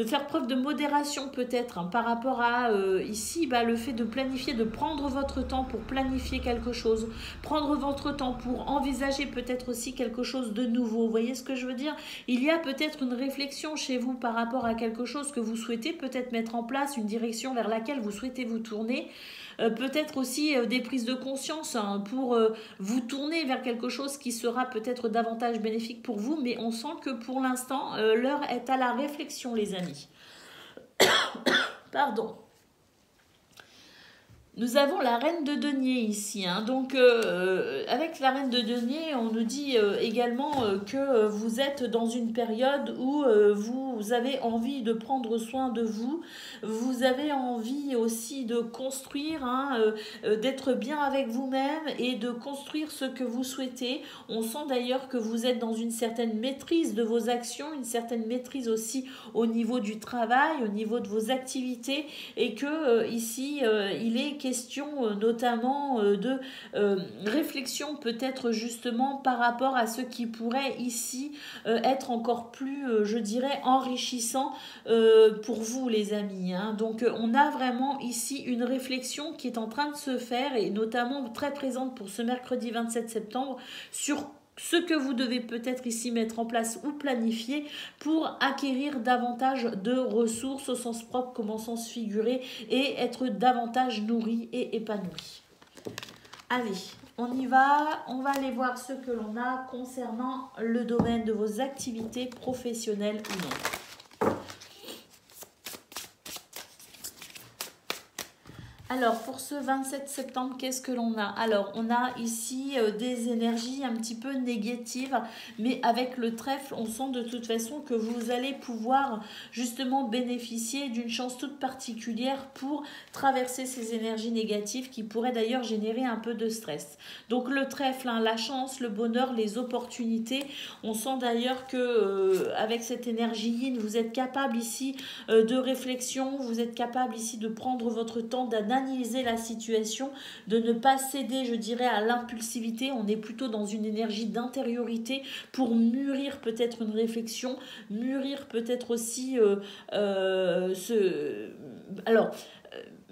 faire preuve de modération peut-être hein, par rapport à ici le fait de planifier, de prendre votre temps pour planifier quelque chose, prendre votre temps pour envisager peut-être aussi quelque chose de nouveau. Vous voyez ce que je veux dire? Il y a peut-être une réflexion chez vous par rapport à quelque chose que vous souhaitez peut-être mettre en place, une direction vers laquelle vous souhaitez vous tourner. Peut-être aussi des prises de conscience hein, pour vous tourner vers quelque chose qui sera peut-être davantage bénéfique pour vous, mais on sent que pour l'instant, l'heure est à la réflexion, les amis. Pardon. Nous avons la reine de denier ici. Hein. Donc, avec la reine de denier, on nous dit également que vous êtes dans une période où vous avez envie de prendre soin de vous. Vous avez envie aussi de construire, hein, d'être bien avec vous-même et de construire ce que vous souhaitez. On sent d'ailleurs que vous êtes dans une certaine maîtrise de vos actions, une certaine maîtrise aussi au niveau du travail, au niveau de vos activités et que ici, il est question notamment de réflexion peut-être justement par rapport à ce qui pourrait ici être encore plus, je dirais, enrichissant pour vous les amis. Hein. Donc on a vraiment ici une réflexion qui est en train de se faire et notamment très présente pour ce mercredi 27 septembre sur ce que vous devez peut-être ici mettre en place ou planifier pour acquérir davantage de ressources au sens propre comme au sens figuré et être davantage nourri et épanoui. Allez, on y va, on va aller voir ce que l'on a concernant le domaine de vos activités professionnelles ou non. Alors, pour ce 27 septembre, qu'est-ce que l'on a? Alors, on a ici des énergies un petit peu négatives, mais avec le trèfle, on sent de toute façon que vous allez pouvoir justement bénéficier d'une chance toute particulière pour traverser ces énergies négatives qui pourraient d'ailleurs générer un peu de stress. Donc, le trèfle, hein, la chance, le bonheur, les opportunités, on sent d'ailleurs que avec cette énergie yin, vous êtes capable ici de réflexion, vous êtes capable ici de prendre votre temps, d'analyser la situation, de ne pas céder, je dirais, à l'impulsivité. On est plutôt dans une énergie d'intériorité pour mûrir peut-être une réflexion, mûrir peut-être aussi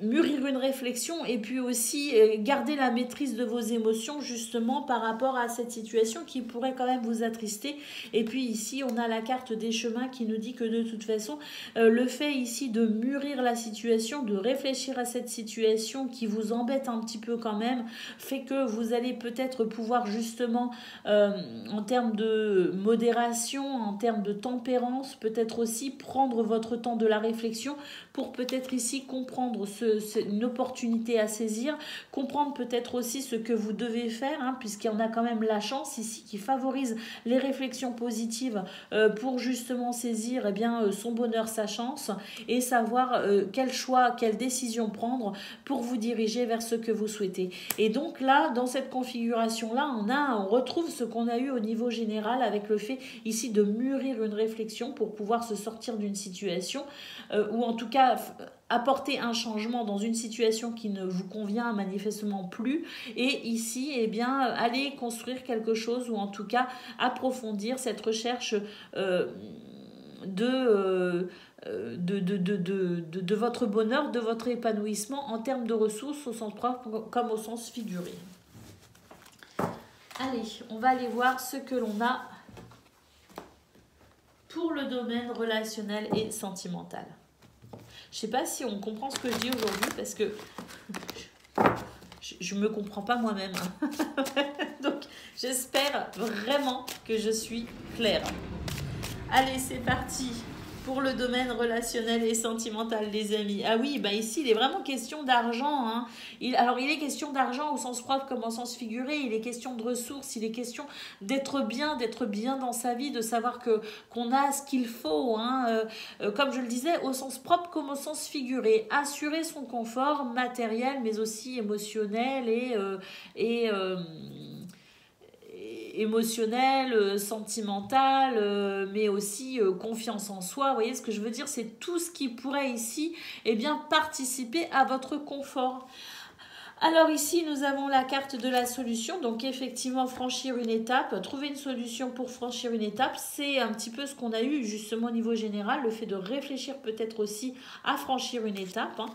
mûrir une réflexion et puis aussi garder la maîtrise de vos émotions justement par rapport à cette situation qui pourrait quand même vous attrister. Et puis ici on a la carte des chemins qui nous dit que de toute façon le fait ici de mûrir la situation, de réfléchir à cette situation qui vous embête un petit peu quand même, fait que vous allez peut-être pouvoir justement en termes de modération, en termes de tempérance, peut-être aussi prendre votre temps de la réflexion pour peut-être ici comprendre une opportunité à saisir, comprendre peut-être aussi ce que vous devez faire, hein, puisqu'il y en a quand même la chance ici qui favorise les réflexions positives pour justement saisir eh bien, son bonheur, sa chance et savoir quel choix, quelle décision prendre pour vous diriger vers ce que vous souhaitez. Et donc là, dans cette configuration-là, on retrouve ce qu'on a eu au niveau général avec le fait ici de mûrir une réflexion pour pouvoir se sortir d'une situation ou en tout cas apporter un changement dans une situation qui ne vous convient manifestement plus et ici eh bien aller construire quelque chose ou en tout cas approfondir cette recherche de votre bonheur, de votre épanouissement en termes de ressources au sens propre comme au sens figuré. Allez, on va aller voir ce que l'on a pour le domaine relationnel et sentimental. Je ne sais pas si on comprend ce que je dis aujourd'hui parce que je ne me comprends pas moi-même. Donc, j'espère vraiment que je suis claire. Allez, c'est parti pour le domaine relationnel et sentimental, les amis. Ah oui, bah ici, il est vraiment question d'argent. Hein. Alors, il est question d'argent au sens propre comme au sens figuré. Il est question de ressources. Il est question d'être bien dans sa vie, de savoir qu'on a ce qu'il faut. Hein. Comme je le disais, au sens propre comme au sens figuré. Assurer son confort matériel, mais aussi émotionnel et émotionnel, sentimental, mais aussi confiance en soi. Vous voyez ce que je veux dire? C'est tout ce qui pourrait ici eh bien, participer à votre confort. Alors ici, nous avons la carte de la solution. Donc effectivement, franchir une étape, trouver une solution pour franchir une étape, c'est un petit peu ce qu'on a eu justement au niveau général, le fait de réfléchir peut-être aussi à franchir une étape. Hein.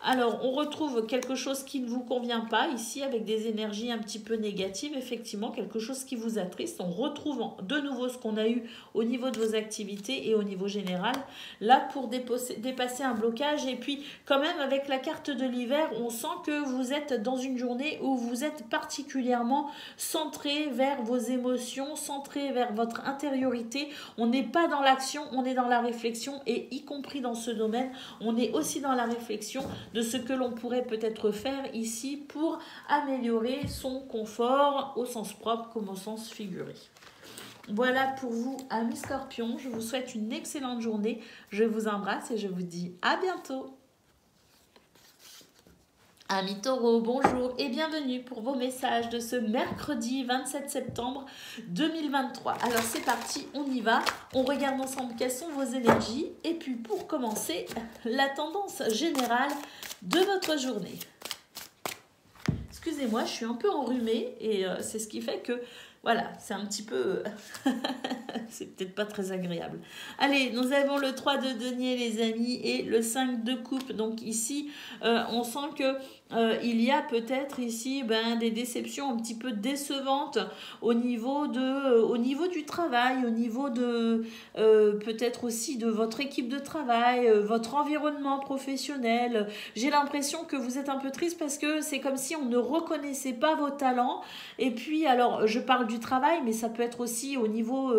Alors, on retrouve quelque chose qui ne vous convient pas ici avec des énergies un petit peu négatives, effectivement, quelque chose qui vous attriste. On retrouve de nouveau ce qu'on a eu au niveau de vos activités et au niveau général, là pour dépasser un blocage. Et puis, quand même, avec la carte de l'hiver, on sent que vous êtes dans une journée où vous êtes particulièrement centré vers vos émotions, centré vers votre intériorité. On n'est pas dans l'action, on est dans la réflexion et y compris dans ce domaine, on est aussi dans la réflexion de ce que l'on pourrait peut-être faire ici pour améliorer son confort au sens propre comme au sens figuré. Voilà pour vous, amis Scorpions. Je vous souhaite une excellente journée. Je vous embrasse et je vous dis à bientôt. Amis Taureaux, bonjour et bienvenue pour vos messages de ce mercredi 27 septembre 2023. Alors c'est parti, on y va. On regarde ensemble quelles sont vos énergies. Et puis pour commencer, la tendance générale de votre journée. Excusez-moi, je suis un peu enrhumée et c'est ce qui fait que Voilà, c'est un petit peu... c'est peut-être pas très agréable. Allez, nous avons le 3 de denier, les amis, et le 5 de coupe. Donc ici, on sent que il y a peut-être ici des déceptions un petit peu décevantes au niveau du travail, au niveau de peut-être aussi de votre équipe de travail, votre environnement professionnel. J'ai l'impression que vous êtes un peu triste parce que c'est comme si on ne reconnaissait pas vos talents. Et puis, alors, je parle du travail, mais ça peut être aussi au niveau,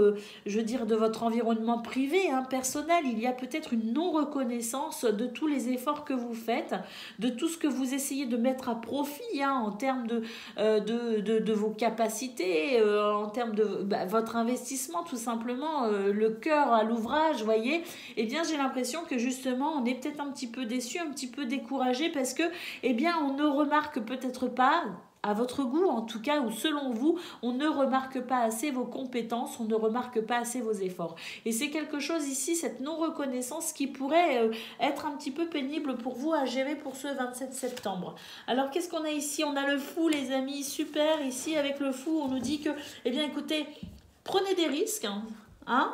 je veux dire, de votre environnement privé, hein, personnel. Il y a peut-être une non-reconnaissance de tous les efforts que vous faites, de tout ce que vous essayez de mettre à profit, hein, en termes de vos capacités, en termes de votre investissement, tout simplement, le cœur à l'ouvrage, vous voyez. Eh bien, j'ai l'impression que justement, on est peut-être un petit peu déçu, un petit peu découragé parce que, eh bien, on ne remarque peut-être pas, à votre goût en tout cas, ou selon vous, on ne remarque pas assez vos compétences, on ne remarque pas assez vos efforts. Et c'est quelque chose ici, cette non-reconnaissance qui pourrait être un petit peu pénible pour vous à gérer pour ce 27 septembre. Alors qu'est-ce qu'on a ici? On a le fou, les amis, super. Ici avec le fou, on nous dit que, eh bien écoutez, prenez des risques, hein,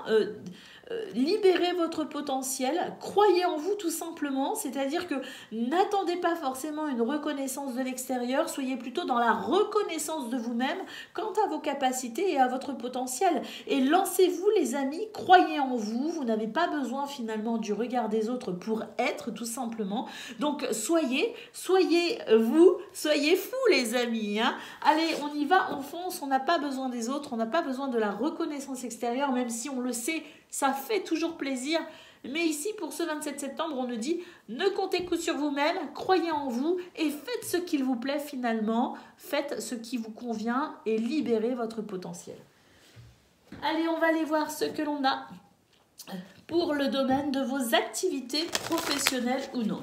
libérez votre potentiel, croyez en vous tout simplement, c'est-à-dire que n'attendez pas forcément une reconnaissance de l'extérieur, soyez plutôt dans la reconnaissance de vous-même quant à vos capacités et à votre potentiel. Et lancez-vous les amis, croyez en vous, vous n'avez pas besoin finalement du regard des autres pour être tout simplement. Donc soyez vous, soyez fous les amis, hein. Allez, on y va, on fonce, on n'a pas besoin des autres, on n'a pas besoin de la reconnaissance extérieure, même si on le sait, ça fait toujours plaisir. Mais ici, pour ce 27 septembre, on nous dit ne comptez que sur vous-même, croyez en vous et faites ce qu'il vous plaît finalement. Faites ce qui vous convient et libérez votre potentiel. Allez, on va aller voir ce que l'on a pour le domaine de vos activités professionnelles ou non.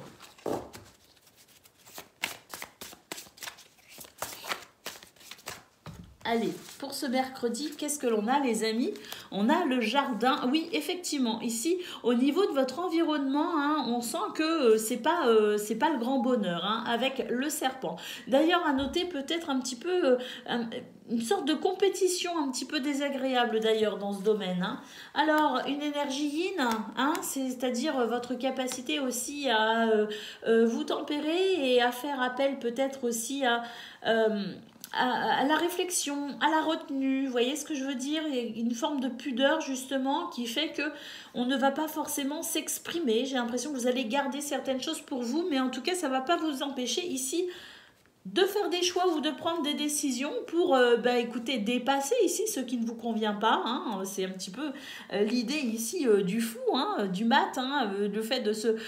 Allez, pour ce mercredi, qu'est-ce que l'on a les amis? On a le jardin. Oui, effectivement, ici, au niveau de votre environnement, hein, on sent que c'est pas le grand bonheur, hein, avec le serpent. D'ailleurs, à noter peut-être un petit peu une sorte de compétition un petit peu désagréable d'ailleurs dans ce domaine, hein. Alors, une énergie yin, hein, c'est-à-dire votre capacité aussi à vous tempérer et à faire appel peut-être aussi à la réflexion, à la retenue, vous voyez ce que je veux dire? Il y a une forme de pudeur justement qui fait que on ne va pas forcément s'exprimer. J'ai l'impression que vous allez garder certaines choses pour vous, mais en tout cas ça ne va pas vous empêcher ici de faire des choix ou de prendre des décisions pour écoutez, dépasser ici ce qui ne vous convient pas, hein. C'est un petit peu l'idée ici du fou, hein, du mat, hein, le fait de se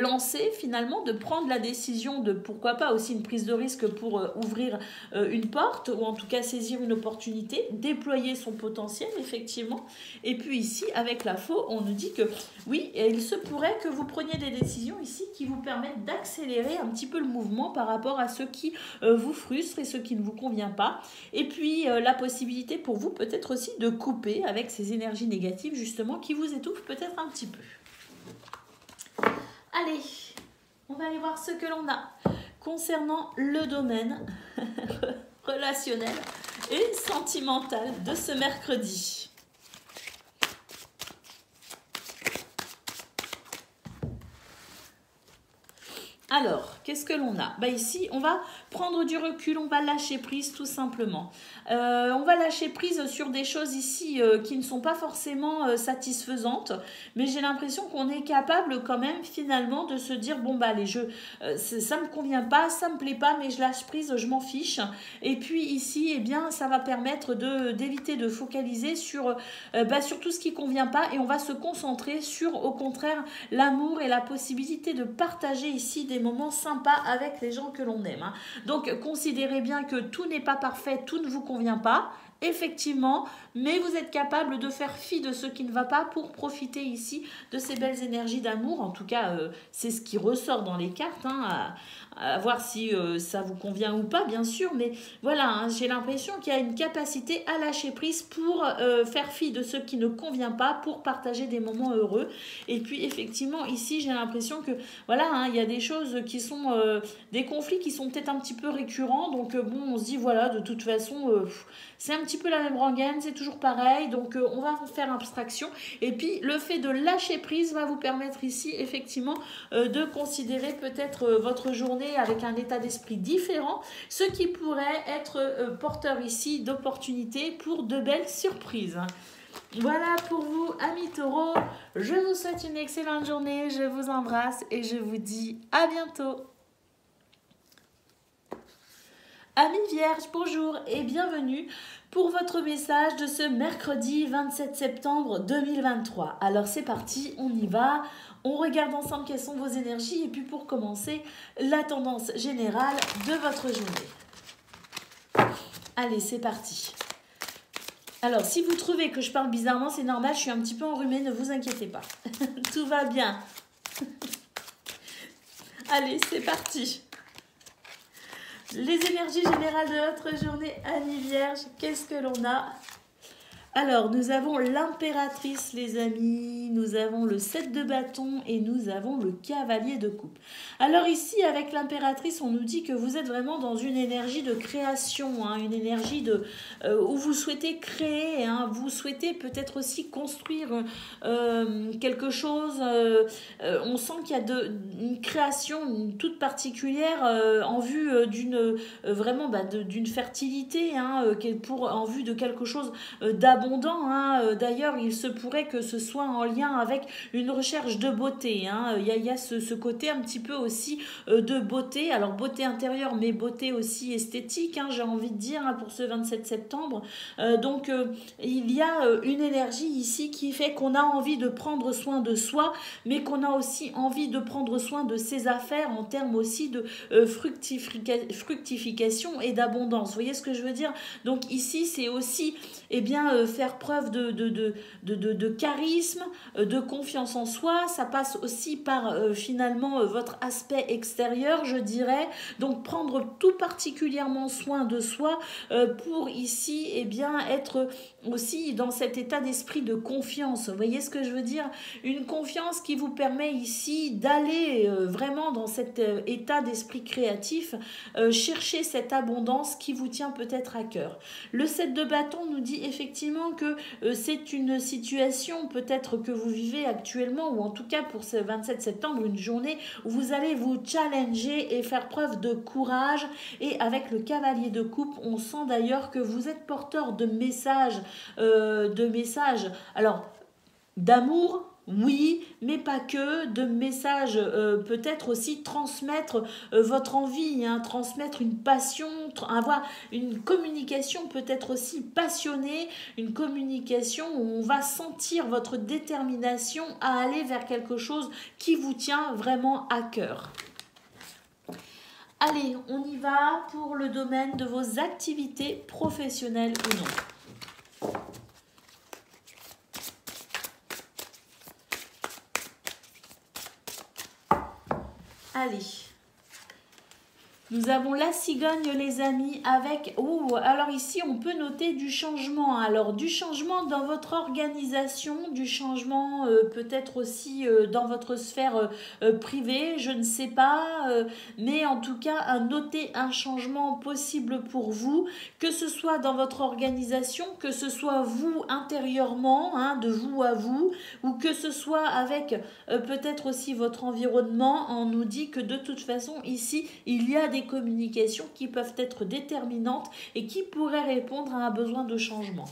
lancer finalement, de prendre la décision de pourquoi pas aussi une prise de risque pour ouvrir une porte ou en tout cas saisir une opportunité, déployer son potentiel effectivement. Et puis ici avec la faux, on nous dit que oui, il se pourrait que vous preniez des décisions ici qui vous permettent d'accélérer un petit peu le mouvement par rapport à ce qui vous frustre et ce qui ne vous convient pas. Et puis la possibilité pour vous peut-être aussi de couper avec ces énergies négatives justement qui vous étouffent peut-être un petit peu. Allez, on va aller voir ce que l'on a concernant le domaine relationnel et sentimental de ce mercredi. Alors, qu'est-ce que l'on a? Ici, on va prendre du recul, on va lâcher prise tout simplement. On va lâcher prise sur des choses ici qui ne sont pas forcément satisfaisantes, mais j'ai l'impression qu'on est capable quand même finalement de se dire bon allez, ça me convient pas, ça me plaît pas, mais je lâche prise, je m'en fiche. Et puis ici, eh bien, ça va permettre d'éviter de focaliser sur tout ce qui convient pas et on va se concentrer sur au contraire l'amour et la possibilité de partager ici des moments sympas avec les gens que l'on aime, hein. Donc considérez bien que tout n'est pas parfait, tout ne vous convient pas, effectivement, mais vous êtes capable de faire fi de ce qui ne va pas pour profiter ici de ces belles énergies d'amour. En tout cas, c'est ce qui ressort dans les cartes, hein, à voir si ça vous convient ou pas, bien sûr, mais voilà, hein, j'ai l'impression qu'il y a une capacité à lâcher prise pour faire fi de ce qui ne convient pas, pour partager des moments heureux. Et puis effectivement, ici, j'ai l'impression que voilà, hein, il y a des choses qui sont des conflits qui sont peut-être un petit peu récurrents, donc bon, on se dit voilà, de toute façon, c'est un petit peu la même rengaine, c'est toujours pareil. Donc, on va faire abstraction. Et puis, le fait de lâcher prise va vous permettre ici, effectivement, de considérer peut-être votre journée avec un état d'esprit différent, ce qui pourrait être porteur ici d'opportunités pour de belles surprises. Voilà pour vous, amis taureaux. Je vous souhaite une excellente journée, je vous embrasse et je vous dis à bientôt. Amis vierges, bonjour et bienvenue pour votre message de ce mercredi 27 septembre 2023. Alors c'est parti, on y va. On regarde ensemble quelles sont vos énergies et puis pour commencer, la tendance générale de votre journée. Allez, c'est parti. Alors, si vous trouvez que je parle bizarrement, c'est normal, je suis un petit peu enrhumée, ne vous inquiétez pas. Tout va bien. Allez, c'est parti. Les énergies générales de votre journée, amis vierges, qu'est-ce que l'on a? Alors, nous avons l'impératrice, les amis, nous avons le 7 de bâton et nous avons le cavalier de coupe. Alors ici, avec l'impératrice, on nous dit que vous êtes vraiment dans une énergie de création, hein, une énergie où vous souhaitez créer, hein, vous souhaitez peut-être aussi construire quelque chose. On sent qu'il y a une création toute particulière en vue d'une fertilité, hein, en vue de quelque chose d'abondant. Hein. D'ailleurs, il se pourrait que ce soit en lien avec une recherche de beauté. Hein. Il y a ce côté un petit peu aussi de beauté. Alors, beauté intérieure, mais beauté aussi esthétique, hein, j'ai envie de dire, hein, pour ce 27 septembre. Donc, il y a une énergie ici qui fait qu'on a envie de prendre soin de soi, mais qu'on a aussi envie de prendre soin de ses affaires en termes aussi de fructification et d'abondance. Vous voyez ce que je veux dire? Donc, ici, c'est aussi faire preuve de charisme, de confiance en soi. Ça passe aussi par finalement votre aspect extérieur, je dirais. Donc prendre tout particulièrement soin de soi pour ici être aussi dans cet état d'esprit de confiance. Vous voyez ce que je veux dire? Une confiance qui vous permet ici d'aller vraiment dans cet état d'esprit créatif, chercher cette abondance qui vous tient peut-être à cœur. Le 7 de bâton nous dit effectivement que c'est une situation peut-être que vous vivez actuellement, ou en tout cas pour ce 27 septembre, une journée où vous allez vous challenger et faire preuve de courage. Et avec le cavalier de coupe, on sent d'ailleurs que vous êtes porteur de messages, alors d'amour, oui, mais pas que, de messages, peut-être aussi transmettre votre envie, hein, transmettre une passion, avoir une communication peut-être aussi passionnée, une communication où on va sentir votre détermination à aller vers quelque chose qui vous tient vraiment à cœur. Allez, on y va pour le domaine de vos activités professionnelles ou non. Allez, nous avons la cigogne, les amis, avec... alors ici, on peut noter du changement. Alors, du changement dans votre organisation, du changement peut-être aussi dans votre sphère privée, je ne sais pas. Mais en tout cas, à noter un changement possible pour vous, que ce soit dans votre organisation, que ce soit vous intérieurement, hein, de vous à vous, ou que ce soit avec peut-être aussi votre environnement. On nous dit que de toute façon, ici, il y a des communications qui peuvent être déterminantes et qui pourraient répondre à un besoin de changement.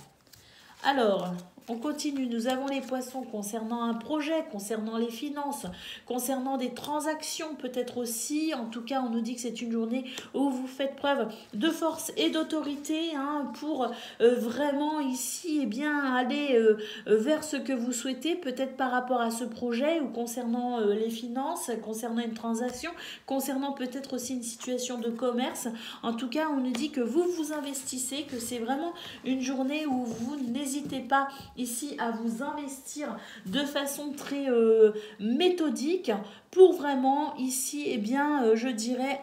Alors, on continue. Nous avons les poissons concernant un projet, concernant les finances, concernant des transactions peut-être aussi. En tout cas, on nous dit que c'est une journée où vous faites preuve de force et d'autorité, hein, pour vraiment ici aller vers ce que vous souhaitez, peut-être par rapport à ce projet ou concernant les finances, concernant une transaction, concernant peut-être aussi une situation de commerce. En tout cas, on nous dit que vous vous investissez, que c'est vraiment une journée où vous n'hésitez pas ici à vous investir de façon très méthodique pour vraiment ici, je dirais,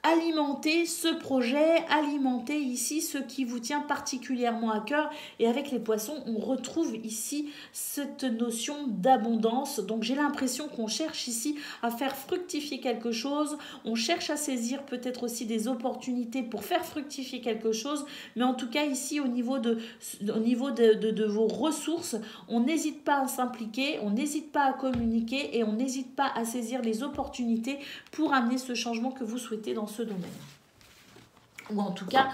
alimenter ce projet, alimenter ici ce qui vous tient particulièrement à cœur. Et avec les poissons, on retrouve ici cette notion d'abondance. Donc j'ai l'impression qu'on cherche ici à faire fructifier quelque chose, on cherche à saisir peut-être aussi des opportunités pour faire fructifier quelque chose, mais en tout cas ici au niveau de vos ressources, on n'hésite pas à s'impliquer, on n'hésite pas à communiquer et on n'hésite pas à saisir les opportunités pour amener ce changement que vous souhaitez dans ce domaine. Ou en tout cas,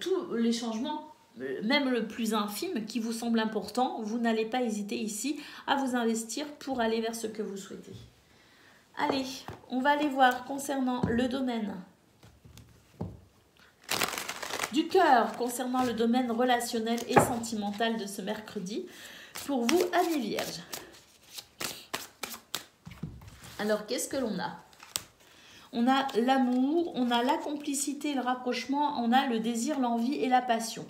tous les changements, même le plus infime, qui vous semble important, vous n'allez pas hésiter ici à vous investir pour aller vers ce que vous souhaitez. Allez, on va aller voir concernant le domaine du cœur, concernant le domaine relationnel et sentimental de ce mercredi. Pour vous, amis vierges. Alors, qu'est-ce que l'on a? On a l'amour, on a la complicité, le rapprochement, on a le désir, l'envie et la passion.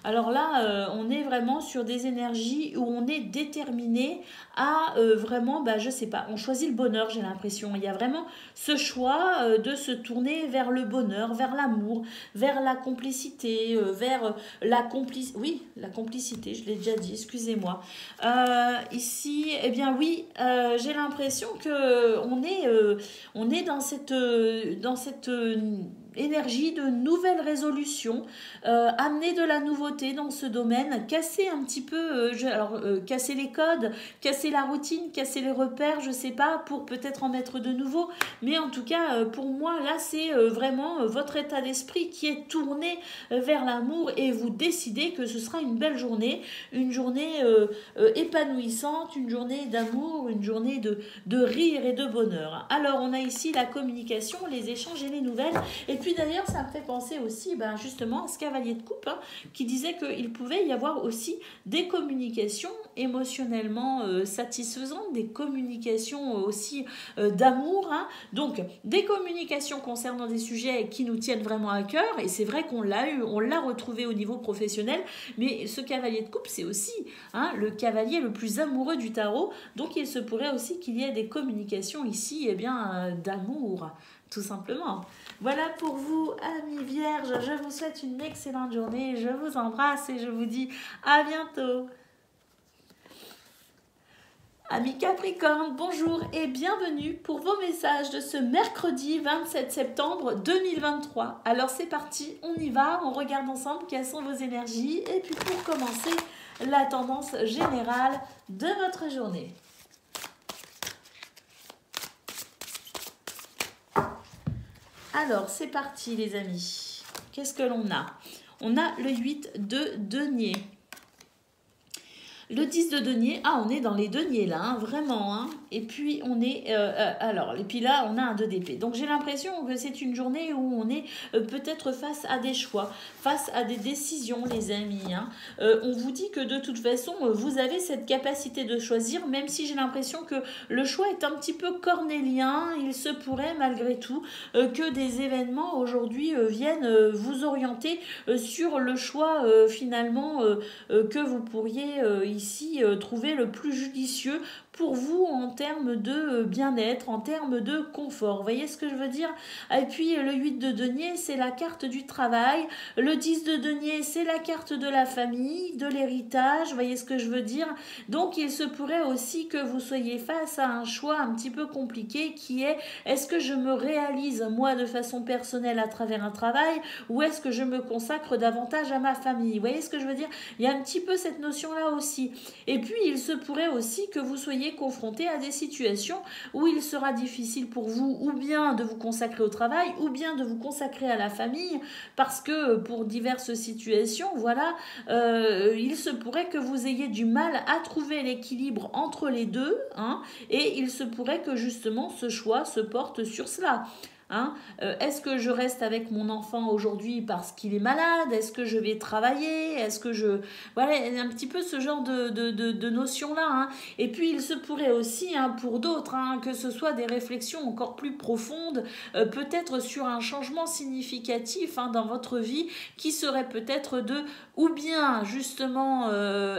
Alors là, on est vraiment sur des énergies où on est déterminé à vraiment, je sais pas, on choisit le bonheur, j'ai l'impression. Il y a vraiment ce choix de se tourner vers le bonheur, vers l'amour, vers la complicité, vers la complicité. Oui, la complicité, je l'ai déjà dit, excusez-moi. Ici, eh bien oui, j'ai l'impression que on est dans cette énergie de nouvelles résolutions, amener de la nouveauté dans ce domaine, casser un petit peu, casser les codes, casser la routine, casser les repères, je sais pas, pour peut-être en mettre de nouveaux, mais en tout cas, pour moi, là, c'est vraiment votre état d'esprit qui est tourné vers l'amour et vous décidez que ce sera une belle journée, une journée épanouissante, une journée d'amour, une journée de rire et de bonheur. Alors, on a ici la communication, les échanges et les nouvelles, et puis d'ailleurs, ça me fait penser aussi justement à ce cavalier de coupe qui disait qu'il pouvait y avoir aussi des communications émotionnellement satisfaisantes, des communications aussi d'amour. Donc, des communications concernant des sujets qui nous tiennent vraiment à cœur, et c'est vrai qu'on l'a eu, on l'a retrouvé au niveau professionnel, mais ce cavalier de coupe, c'est aussi le cavalier le plus amoureux du tarot, donc il se pourrait aussi qu'il y ait des communications ici d'amour, tout simplement. Voilà pour vous, amis vierges, je vous souhaite une excellente journée, je vous embrasse et je vous dis à bientôt. Amis Capricorne, bonjour et bienvenue pour vos messages de ce mercredi 27 septembre 2023. Alors c'est parti, on y va, on regarde ensemble quelles sont vos énergies et puis pour commencer, la tendance générale de votre journée. Alors, c'est parti les amis. Qu'est-ce que l'on a? On a le 8 de denier. Le 10 de denier, on est dans les deniers là, vraiment. Et puis on est, et puis là on a un 2 d'épée. Donc j'ai l'impression que c'est une journée où on est peut-être face à des choix, face à des décisions les amis. On vous dit que de toute façon vous avez cette capacité de choisir, même si j'ai l'impression que le choix est un petit peu cornélien. Il se pourrait malgré tout que des événements aujourd'hui viennent vous orienter sur le choix finalement que vous pourriez ici trouver le plus judicieux pour vous en termes de bien-être, en termes de confort. Vous voyez ce que je veux dire? Et puis le 8 de denier, c'est la carte du travail. Le 10 de denier, c'est la carte de la famille, de l'héritage. Vous voyez ce que je veux dire? Donc il se pourrait aussi que vous soyez face à un choix un petit peu compliqué qui est: est-ce que je me réalise moi de façon personnelle à travers un travail ou est-ce que je me consacre davantage à ma famille? Vous voyez ce que je veux dire? Il y a un petit peu cette notion-là aussi. Et puis il se pourrait aussi que vous soyez confronté à des situations où il sera difficile pour vous ou bien de vous consacrer au travail ou bien de vous consacrer à la famille parce que pour diverses situations, voilà, il se pourrait que vous ayez du mal à trouver l'équilibre entre les deux et il se pourrait que justement ce choix se porte sur cela. Est-ce que je reste avec mon enfant aujourd'hui parce qu'il est malade? Est-ce que je vais travailler? Est-ce que je... Voilà, un petit peu ce genre de notion-là. Et puis, il se pourrait aussi, pour d'autres, que ce soit des réflexions encore plus profondes, peut-être sur un changement significatif dans votre vie qui serait peut-être ou bien justement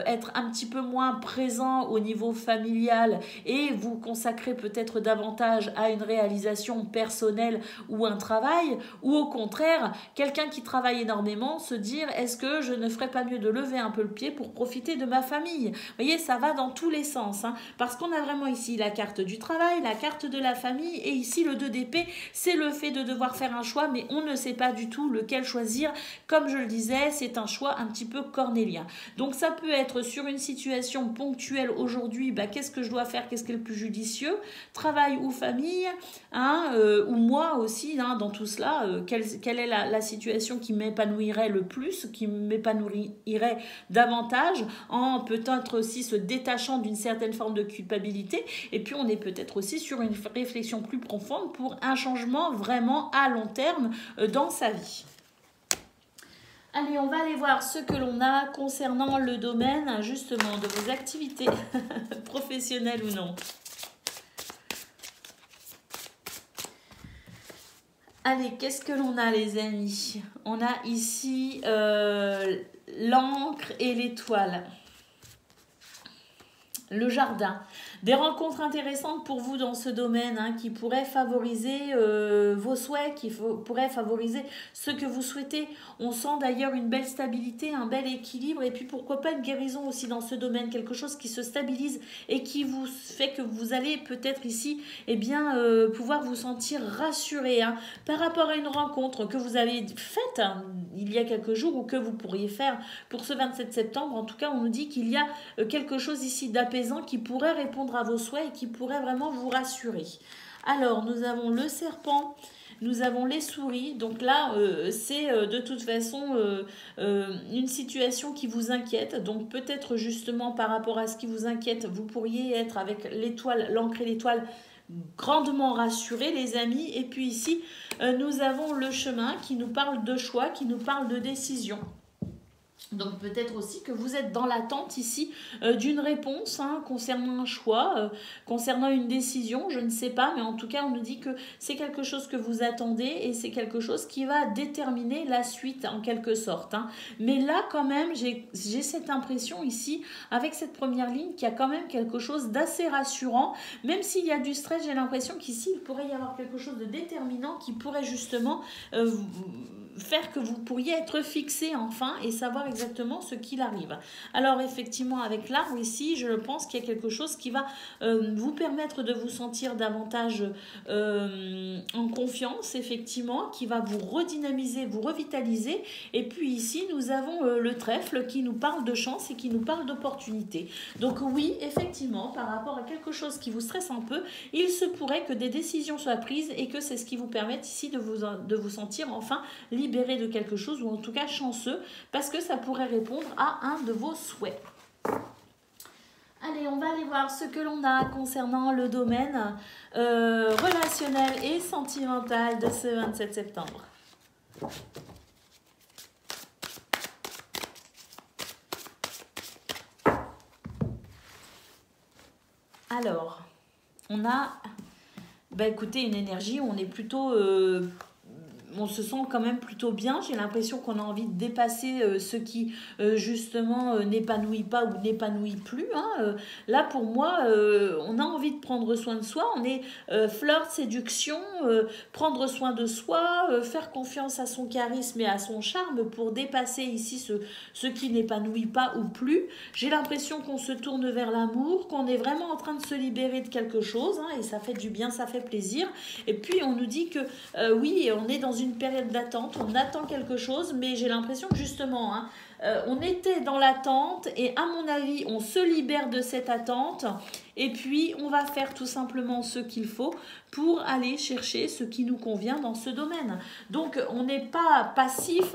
être un petit peu moins présent au niveau familial et vous consacrer peut-être davantage à une réalisation personnelle ou un travail, ou au contraire, quelqu'un qui travaille énormément, se dire est-ce que je ne ferais pas mieux de lever un peu le pied pour profiter de ma famille? Vous voyez, ça va dans tous les sens, hein, parce qu'on a vraiment ici la carte du travail, la carte de la famille, et ici le 2 d'épée, c'est le fait de devoir faire un choix, mais on ne sait pas du tout lequel choisir. Comme je le disais, c'est un choix un petit peu cornélien. Donc ça peut être sur une situation ponctuelle aujourd'hui, qu'est-ce que je dois faire, qu'est-ce qui est le plus judicieux, travail ou famille, hein, ou moi aussi, hein, dans tout cela, quelle est la situation qui m'épanouirait le plus, qui m'épanouirait davantage, en peut-être aussi se détachant d'une certaine forme de culpabilité. Et puis on est peut-être aussi sur une réflexion plus profonde pour un changement vraiment à long terme dans sa vie. Allez, on va aller voir ce que l'on a concernant le domaine justement de vos activités professionnelles ou non. Allez, qu'est-ce que l'on a les amis? On a ici l'encre et l'étoile. Le jardin. Des rencontres intéressantes pour vous dans ce domaine, hein, qui pourraient favoriser vos souhaits, qui pourraient favoriser ce que vous souhaitez. On sent d'ailleurs une belle stabilité, un bel équilibre, et puis pourquoi pas une guérison aussi dans ce domaine, quelque chose qui se stabilise et qui vous fait que vous allez peut-être ici pouvoir vous sentir rassuré, hein, par rapport à une rencontre que vous avez faite, hein, il y a quelques jours, ou que vous pourriez faire pour ce 27 septembre. En tout cas, on nous dit qu'il y a quelque chose ici d'apaisant qui pourrait répondre à vos souhaits et qui pourrait vraiment vous rassurer. Alors, nous avons le serpent, nous avons les souris. Donc là, c'est de toute façon une situation qui vous inquiète. Donc peut-être justement par rapport à ce qui vous inquiète, vous pourriez être avec l'étoile, l'encre et l'étoile, grandement rassurés les amis. Et puis ici, nous avons le chemin qui nous parle de choix, qui nous parle de décision. Donc peut-être aussi que vous êtes dans l'attente ici d'une réponse, hein, concernant un choix, concernant une décision, je ne sais pas, mais en tout cas on nous dit que c'est quelque chose que vous attendez et c'est quelque chose qui va déterminer la suite en quelque sorte, hein. Mais là quand même j'ai cette impression ici avec cette première ligne qu'il y a quand même quelque chose d'assez rassurant, même s'il y a du stress. J'ai l'impression qu'ici il pourrait y avoir quelque chose de déterminant qui pourrait justement faire que vous pourriez être fixé enfin et savoir exactement ce qu'il arrive. Alors effectivement avec l'arbre ici, je pense qu'il y a quelque chose qui va vous permettre de vous sentir davantage en confiance, effectivement, qui va vous redynamiser, vous revitaliser. Et puis ici nous avons le trèfle qui nous parle de chance et qui nous parle d'opportunité. Donc oui, effectivement, par rapport à quelque chose qui vous stresse un peu, il se pourrait que des décisions soient prises et que c'est ce qui vous permette ici de vous sentir enfin libéré de quelque chose, ou en tout cas chanceux, parce que ça pourrait répondre à un de vos souhaits. Allez, on va aller voir ce que l'on a concernant le domaine relationnel et sentimental de ce 27 septembre. Alors, on a, écoutez, une énergie où on est plutôt... on se sent quand même plutôt bien. J'ai l'impression qu'on a envie de dépasser ce qui justement n'épanouit pas ou n'épanouit plus, hein. Là pour moi, on a envie de prendre soin de soi. On est flirt, séduction, prendre soin de soi, faire confiance à son charisme et à son charme pour dépasser ici ce qui n'épanouit pas ou plus. J'ai l'impression qu'on se tourne vers l'amour, qu'on est vraiment en train de se libérer de quelque chose, hein, et ça fait du bien, ça fait plaisir. Et puis on nous dit que oui, on est dans une période d'attente, on attend quelque chose, mais j'ai l'impression que justement, hein, on était dans l'attente et à mon avis, on se libère de cette attente et puis on va faire tout simplement ce qu'il faut pour aller chercher ce qui nous convient dans ce domaine. Donc on n'est pas passif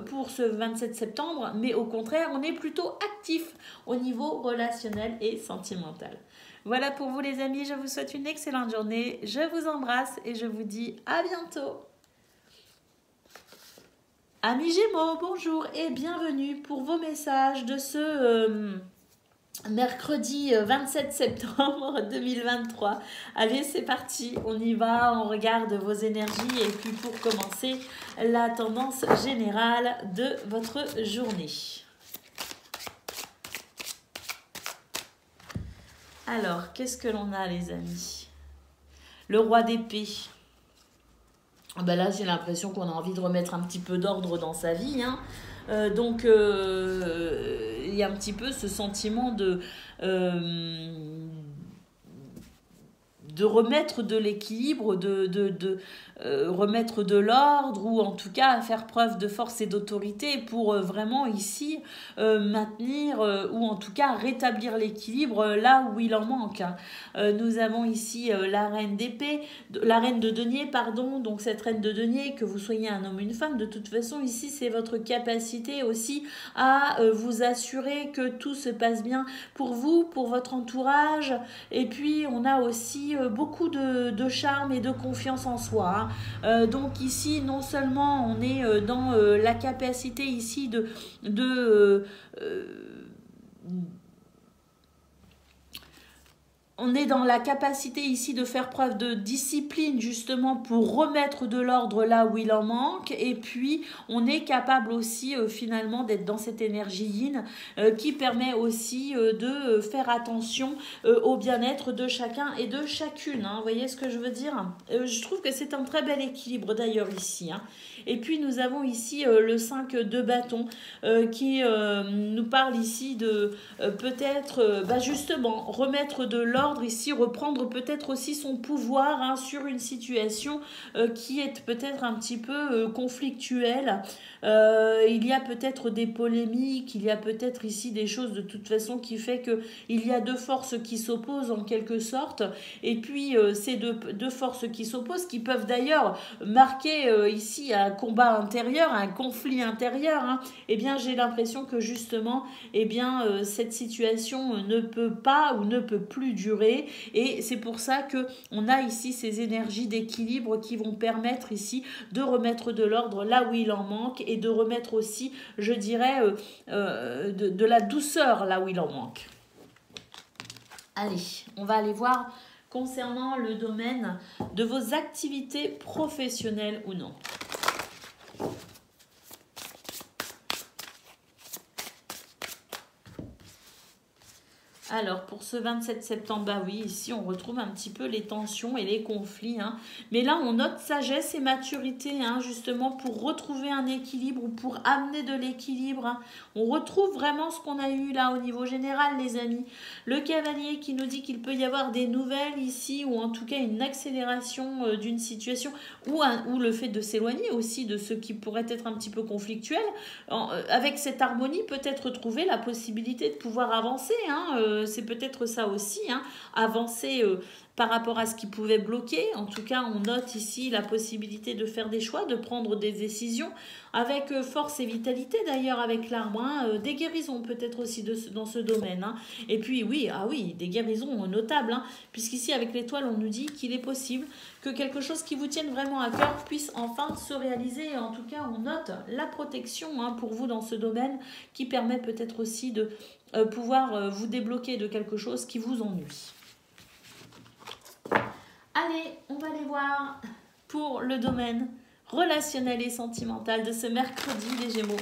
pour ce 27 septembre, mais au contraire, on est plutôt actif au niveau relationnel et sentimental. Voilà pour vous les amis, je vous souhaite une excellente journée, je vous embrasse et je vous dis à bientôt. Amis Gémeaux, bonjour et bienvenue pour vos messages de ce mercredi 27 septembre 2023. Allez, c'est parti, on y va, on regarde vos énergies et puis pour commencer, la tendance générale de votre journée. Alors, qu'est-ce que l'on a les amis? Le roi d'épée. Ben là, j'ai l'impression qu'on a envie de remettre un petit peu d'ordre dans sa vie, hein. Donc, il y a un petit peu ce sentiment de remettre de l'équilibre, remettre de l'ordre, ou en tout cas faire preuve de force et d'autorité pour vraiment ici maintenir ou en tout cas rétablir l'équilibre là où il en manque, hein. Nous avons ici la reine d'épée, la reine de denier, pardon. Donc cette reine de denier, que vous soyez un homme ou une femme, de toute façon ici c'est votre capacité aussi à vous assurer que tout se passe bien pour vous, pour votre entourage. Et puis on a aussi beaucoup de charme et de confiance en soi, hein. Donc ici, non seulement on est dans la capacité ici on est dans la capacité ici de faire preuve de discipline justement pour remettre de l'ordre là où il en manque. Et puis on est capable aussi finalement d'être dans cette énergie yin qui permet aussi de faire attention au bien-être de chacun et de chacune, hein. Vous voyez ce que je veux dire? Je trouve que c'est un très bel équilibre d'ailleurs ici, hein. Et puis nous avons ici le 5 de bâton qui nous parle ici de peut-être justement remettre de l'ordre ici, reprendre peut-être aussi son pouvoir, hein, sur une situation qui est peut-être un petit peu conflictuelle. Il y a peut-être des polémiques, il y a peut-être ici des choses de toute façon qui fait que il y a deux forces qui s'opposent en quelque sorte. Et puis ces deux forces qui s'opposent, qui peuvent d'ailleurs marquer ici un combat intérieur, un conflit intérieur, hein. Eh bien j'ai l'impression que justement cette situation ne peut pas ou ne peut plus durer, et c'est pour ça que on a ici ces énergies d'équilibre qui vont permettre ici de remettre de l'ordre là où il en manque, et de remettre aussi, je dirais, de la douceur là où il en manque. Allez, on va aller voir concernant le domaine de vos activités professionnelles ou non. Alors, pour ce 27 septembre, bah oui, ici, on retrouve un petit peu les tensions et les conflits, hein. Mais là, on note sagesse et maturité, hein, justement, pour retrouver un équilibre ou pour amener de l'équilibre, hein. On retrouve vraiment ce qu'on a eu là au niveau général, les amis. Le cavalier qui nous dit qu'il peut y avoir des nouvelles ici, ou en tout cas une accélération d'une situation, ou le fait de s'éloigner aussi de ce qui pourrait être un petit peu conflictuel. Avec cette harmonie, peut-être trouver la possibilité de pouvoir avancer, hein. C'est peut-être ça aussi, hein, avancer par rapport à ce qui pouvait bloquer. En tout cas, on note ici la possibilité de faire des choix, de prendre des décisions avec force et vitalité, d'ailleurs avec l'arbre, hein. Des guérisons peut-être aussi dans ce domaine, hein. Et puis oui, des guérisons notables, hein, puisqu'ici avec l'étoile on nous dit qu'il est possible que quelque chose qui vous tienne vraiment à cœur puisse enfin se réaliser. En tout cas, on note la protection, hein, pour vous dans ce domaine, qui permet peut-être aussi de pouvoir vous débloquer de quelque chose qui vous ennuie. Allez, on va aller voir pour le domaine relationnel et sentimental de ce mercredi, les Gémeaux.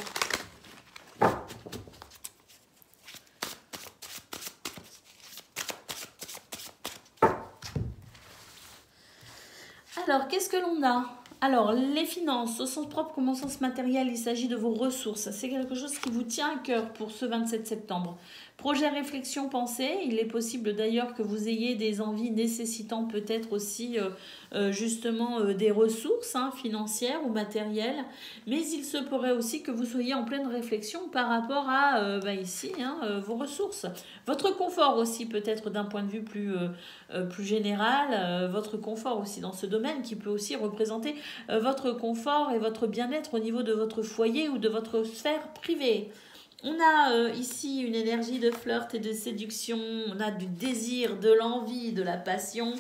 Alors, qu'est-ce que l'on a? Alors, les finances, au sens propre comme au sens matériel, il s'agit de vos ressources. C'est quelque chose qui vous tient à cœur pour ce 27 septembre. Projet, réflexion, pensée. Il est possible d'ailleurs que vous ayez des envies nécessitant peut-être aussi justement des ressources, hein, financières ou matérielles. Mais il se pourrait aussi que vous soyez en pleine réflexion par rapport à ici, hein, vos ressources. Votre confort aussi peut-être d'un point de vue plus général. Votre confort aussi dans ce domaine qui peut aussi représenter votre confort et votre bien-être au niveau de votre foyer ou de votre sphère privée. On a ici une énergie de flirt et de séduction, on a du désir, de l'envie, de la passion.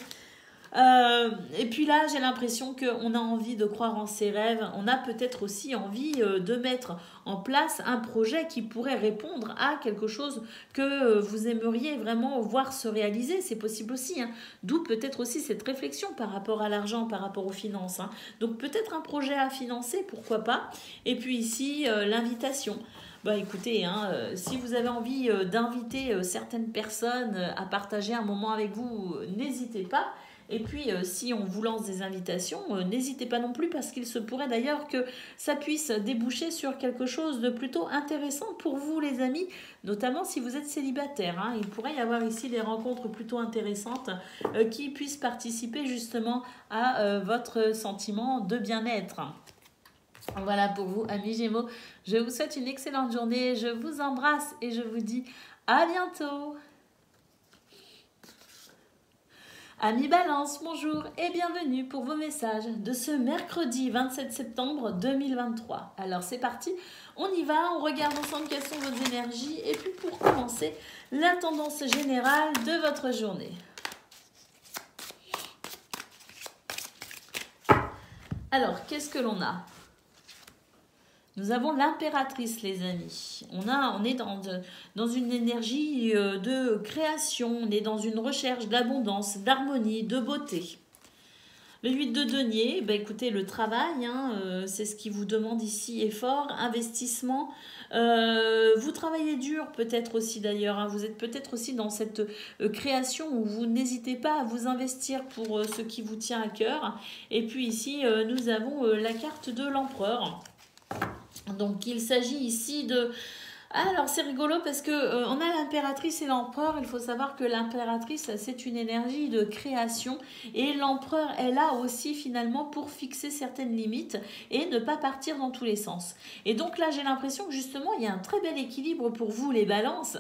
Et puis là, j'ai l'impression qu'on a envie de croire en ses rêves. On a peut-être aussi envie de mettre en place un projet qui pourrait répondre à quelque chose que vous aimeriez vraiment voir se réaliser. C'est possible aussi, hein. D'où peut-être aussi cette réflexion par rapport à l'argent, par rapport aux finances, hein. Donc peut-être un projet à financer, pourquoi pas. Et puis ici, l'invitation. Bah écoutez, hein, si vous avez envie d'inviter certaines personnes à partager un moment avec vous, n'hésitez pas. Et puis, si on vous lance des invitations, n'hésitez pas non plus parce qu'il se pourrait d'ailleurs que ça puisse déboucher sur quelque chose de plutôt intéressant pour vous, les amis, notamment si vous êtes célibataire. Hein. Il pourrait y avoir ici des rencontres plutôt intéressantes qui puissent participer justement à votre sentiment de bien-être. Voilà pour vous, amis Gémeaux. Je vous souhaite une excellente journée. Je vous embrasse et je vous dis à bientôt. Amis Balance, bonjour et bienvenue pour vos messages de ce mercredi 27 septembre 2023. Alors c'est parti, on y va, on regarde ensemble quelles sont vos énergies et puis pour commencer, la tendance générale de votre journée. Alors, qu'est-ce que l'on a ? Nous avons l'impératrice, les amis. On est dans une énergie de création, on est dans une recherche d'abondance, d'harmonie, de beauté. Le 8 de denier, écoutez, le travail, c'est ce qui vous demande ici, effort, investissement. Vous travaillez dur peut-être aussi d'ailleurs, vous êtes peut-être aussi dans cette création où vous n'hésitez pas à vous investir pour ce qui vous tient à cœur. Et puis ici, nous avons la carte de l'empereur. Donc il s'agit ici de... Alors c'est rigolo parce que on a l'impératrice et l'empereur. Il faut savoir que l'impératrice c'est une énergie de création et l'empereur est là aussi finalement pour fixer certaines limites et ne pas partir dans tous les sens. Et donc là j'ai l'impression que justement il y a un très bel équilibre pour vous les balances.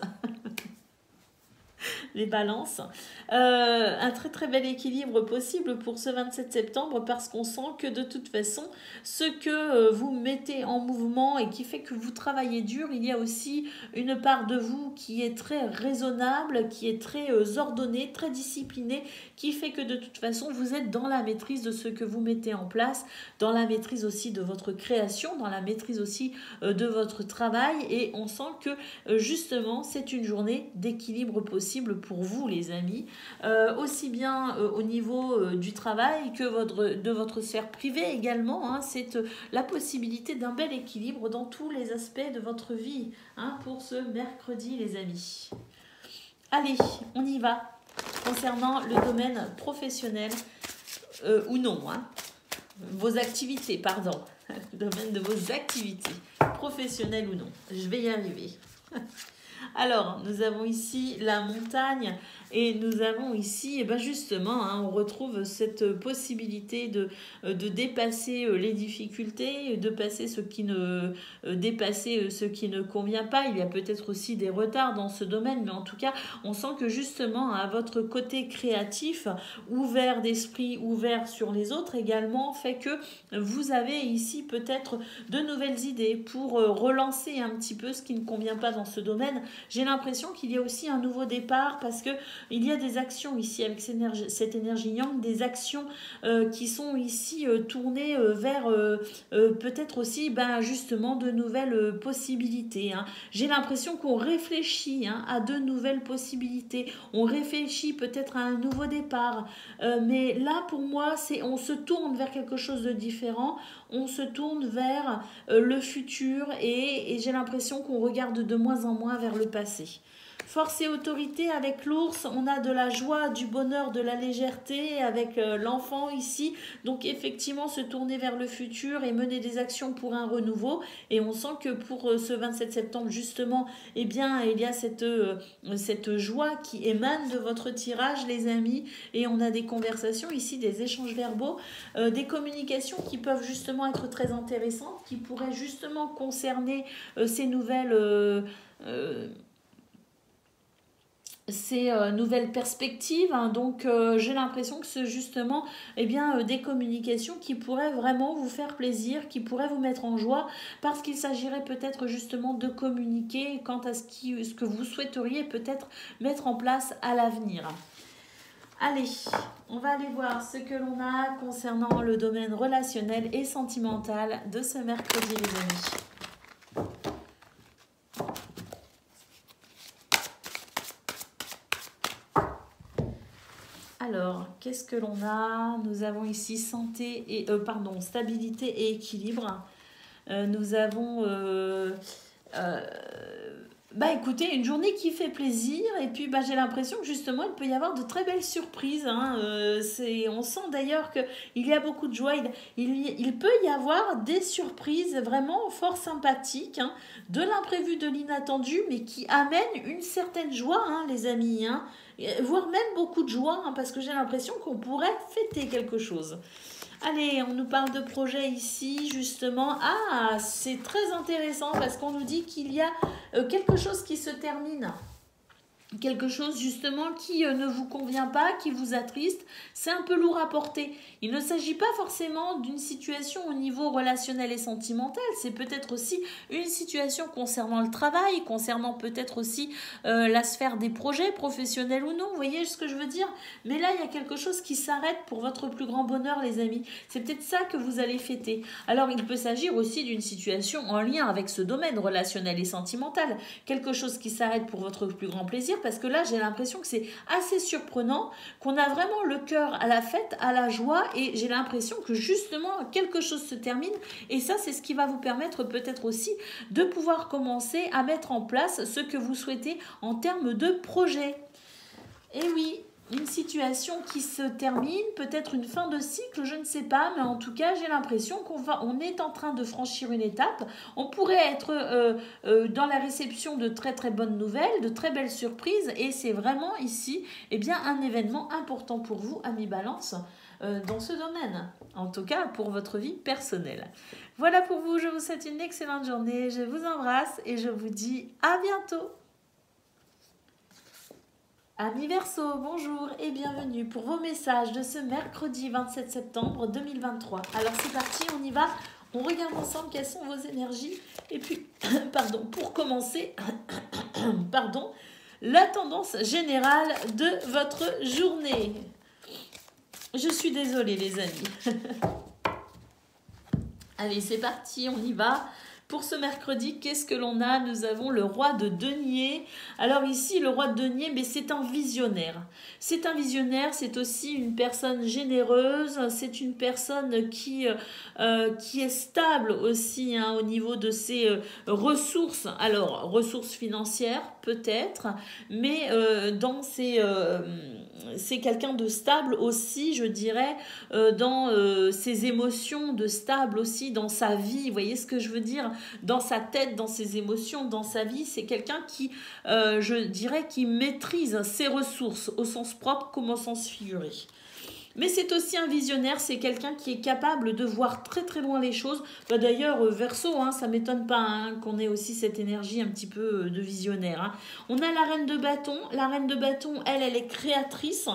Les balances. Un très très bel équilibre possible pour ce 27 septembre parce qu'on sent que de toute façon, ce que vous mettez en mouvement et qui fait que vous travaillez dur, il y a aussi une part de vous qui est très raisonnable, qui est très ordonnée, très disciplinée, qui fait que de toute façon, vous êtes dans la maîtrise de ce que vous mettez en place, dans la maîtrise aussi de votre création, dans la maîtrise aussi de votre travail et on sent que justement, c'est une journée d'équilibre possible pour vous les amis, aussi bien au niveau du travail que de votre sphère privée également, c'est la possibilité d'un bel équilibre dans tous les aspects de votre vie pour ce mercredi les amis. Allez, on y va concernant le domaine professionnel ou non, vos activités, pardon, le domaine de vos activités professionnelles ou non, je vais y arriver. Alors, nous avons ici la montagne et nous avons ici, justement, on retrouve cette possibilité de dépasser les difficultés, de dépasser ce qui ne convient pas. Il y a peut-être aussi des retards dans ce domaine, mais en tout cas, on sent que justement, à votre côté créatif, ouvert d'esprit, ouvert sur les autres également, fait que vous avez ici peut-être de nouvelles idées pour relancer un petit peu ce qui ne convient pas dans ce domaine. J'ai l'impression qu'il y a aussi un nouveau départ parce que il y a des actions ici avec cette énergie yang, des actions qui sont ici tournées vers peut-être aussi justement de nouvelles possibilités. J'ai l'impression qu'on réfléchit à de nouvelles possibilités, on réfléchit peut-être à un nouveau départ, mais là pour moi on se tourne vers quelque chose de différent, on se tourne vers le futur et j'ai l'impression qu'on regarde de moins en moins vers le passé. Force et autorité avec l'ours, on a de la joie, du bonheur, de la légèreté avec l'enfant ici. Donc effectivement se tourner vers le futur et mener des actions pour un renouveau. Et on sent que pour ce 27 septembre justement, il y a cette joie qui émane de votre tirage les amis. Et on a des conversations ici, des échanges verbaux, des communications qui peuvent justement être très intéressantes, qui pourraient justement concerner ces nouvelles... ces nouvelles perspectives, donc j'ai l'impression que c'est justement des communications qui pourraient vraiment vous faire plaisir, qui pourraient vous mettre en joie parce qu'il s'agirait peut-être justement de communiquer quant à ce que vous souhaiteriez peut-être mettre en place à l'avenir. Allez, on va aller voir ce que l'on a concernant le domaine relationnel et sentimental de ce mercredi les amis. Alors, qu'est-ce que l'on a? Nous avons ici stabilité et équilibre. Nous avons Bah écoutez, une journée qui fait plaisir et puis bah, j'ai l'impression que justement il peut y avoir de très belles surprises. Hein. On sent d'ailleurs qu'il y a beaucoup de joie. Il peut y avoir des surprises vraiment fort sympathiques, hein, de l'imprévu, de l'inattendu, mais qui amènent une certaine joie, hein, les amis. Hein, voire même beaucoup de joie, hein, parce que j'ai l'impression qu'on pourrait fêter quelque chose. Allez, on nous parle de projet ici, justement. Ah, c'est très intéressant parce qu'on nous dit qu'il y a quelque chose qui se termine. Quelque chose justement qui ne vous convient pas, qui vous attriste, c'est un peu lourd à porter. Il ne s'agit pas forcément d'une situation au niveau relationnel et sentimental, c'est peut-être aussi une situation concernant le travail, concernant peut-être aussi la sphère des projets, professionnels ou non, vous voyez ce que je veux dire? Mais là, il y a quelque chose qui s'arrête pour votre plus grand bonheur, les amis. C'est peut-être ça que vous allez fêter. Alors, il peut s'agir aussi d'une situation en lien avec ce domaine relationnel et sentimental, quelque chose qui s'arrête pour votre plus grand plaisir, parce que là, j'ai l'impression que c'est assez surprenant, qu'on a vraiment le cœur à la fête, à la joie, et j'ai l'impression que justement, quelque chose se termine, et ça, c'est ce qui va vous permettre peut-être aussi de pouvoir commencer à mettre en place ce que vous souhaitez en termes de projet. Et oui, une situation qui se termine, peut-être une fin de cycle, je ne sais pas, mais en tout cas, j'ai l'impression on est en train de franchir une étape. On pourrait être dans la réception de très très bonnes nouvelles, de très belles surprises, et c'est vraiment ici, eh bien, un événement important pour vous, amis Balance, dans ce domaine. En tout cas, pour votre vie personnelle. Voilà pour vous, je vous souhaite une excellente journée, je vous embrasse et je vous dis à bientôt. Amis Verseau, bonjour et bienvenue pour vos messages de ce mercredi 27 septembre 2023. Alors c'est parti, on y va. On regarde ensemble quelles sont vos énergies. Et puis, pardon, pour commencer, pardon, la tendance générale de votre journée. Je suis désolée les amis. Allez, c'est parti, on y va. Pour ce mercredi, qu'est-ce que l'on a? Nous avons le roi de denier. Alors ici, le roi de denier, mais c'est un visionnaire. C'est un visionnaire, c'est aussi une personne généreuse, c'est une personne qui est stable aussi, hein, au niveau de ses ressources. Alors, ressources financières peut-être, mais c'est quelqu'un de stable aussi, je dirais, dans ses émotions, de stable aussi dans sa vie. Vous voyez ce que je veux dire? Dans sa tête, dans ses émotions, dans sa vie, c'est quelqu'un qui, je dirais, qui maîtrise ses ressources au sens propre comme au sens figuré. Mais c'est aussi un visionnaire, c'est quelqu'un qui est capable de voir très très loin les choses. Bah, d'ailleurs, Verseau, hein, ça ne m'étonne pas, hein, qu'on ait aussi cette énergie un petit peu de visionnaire. Hein. On a la reine de bâton. La reine de bâton, elle est créatrice.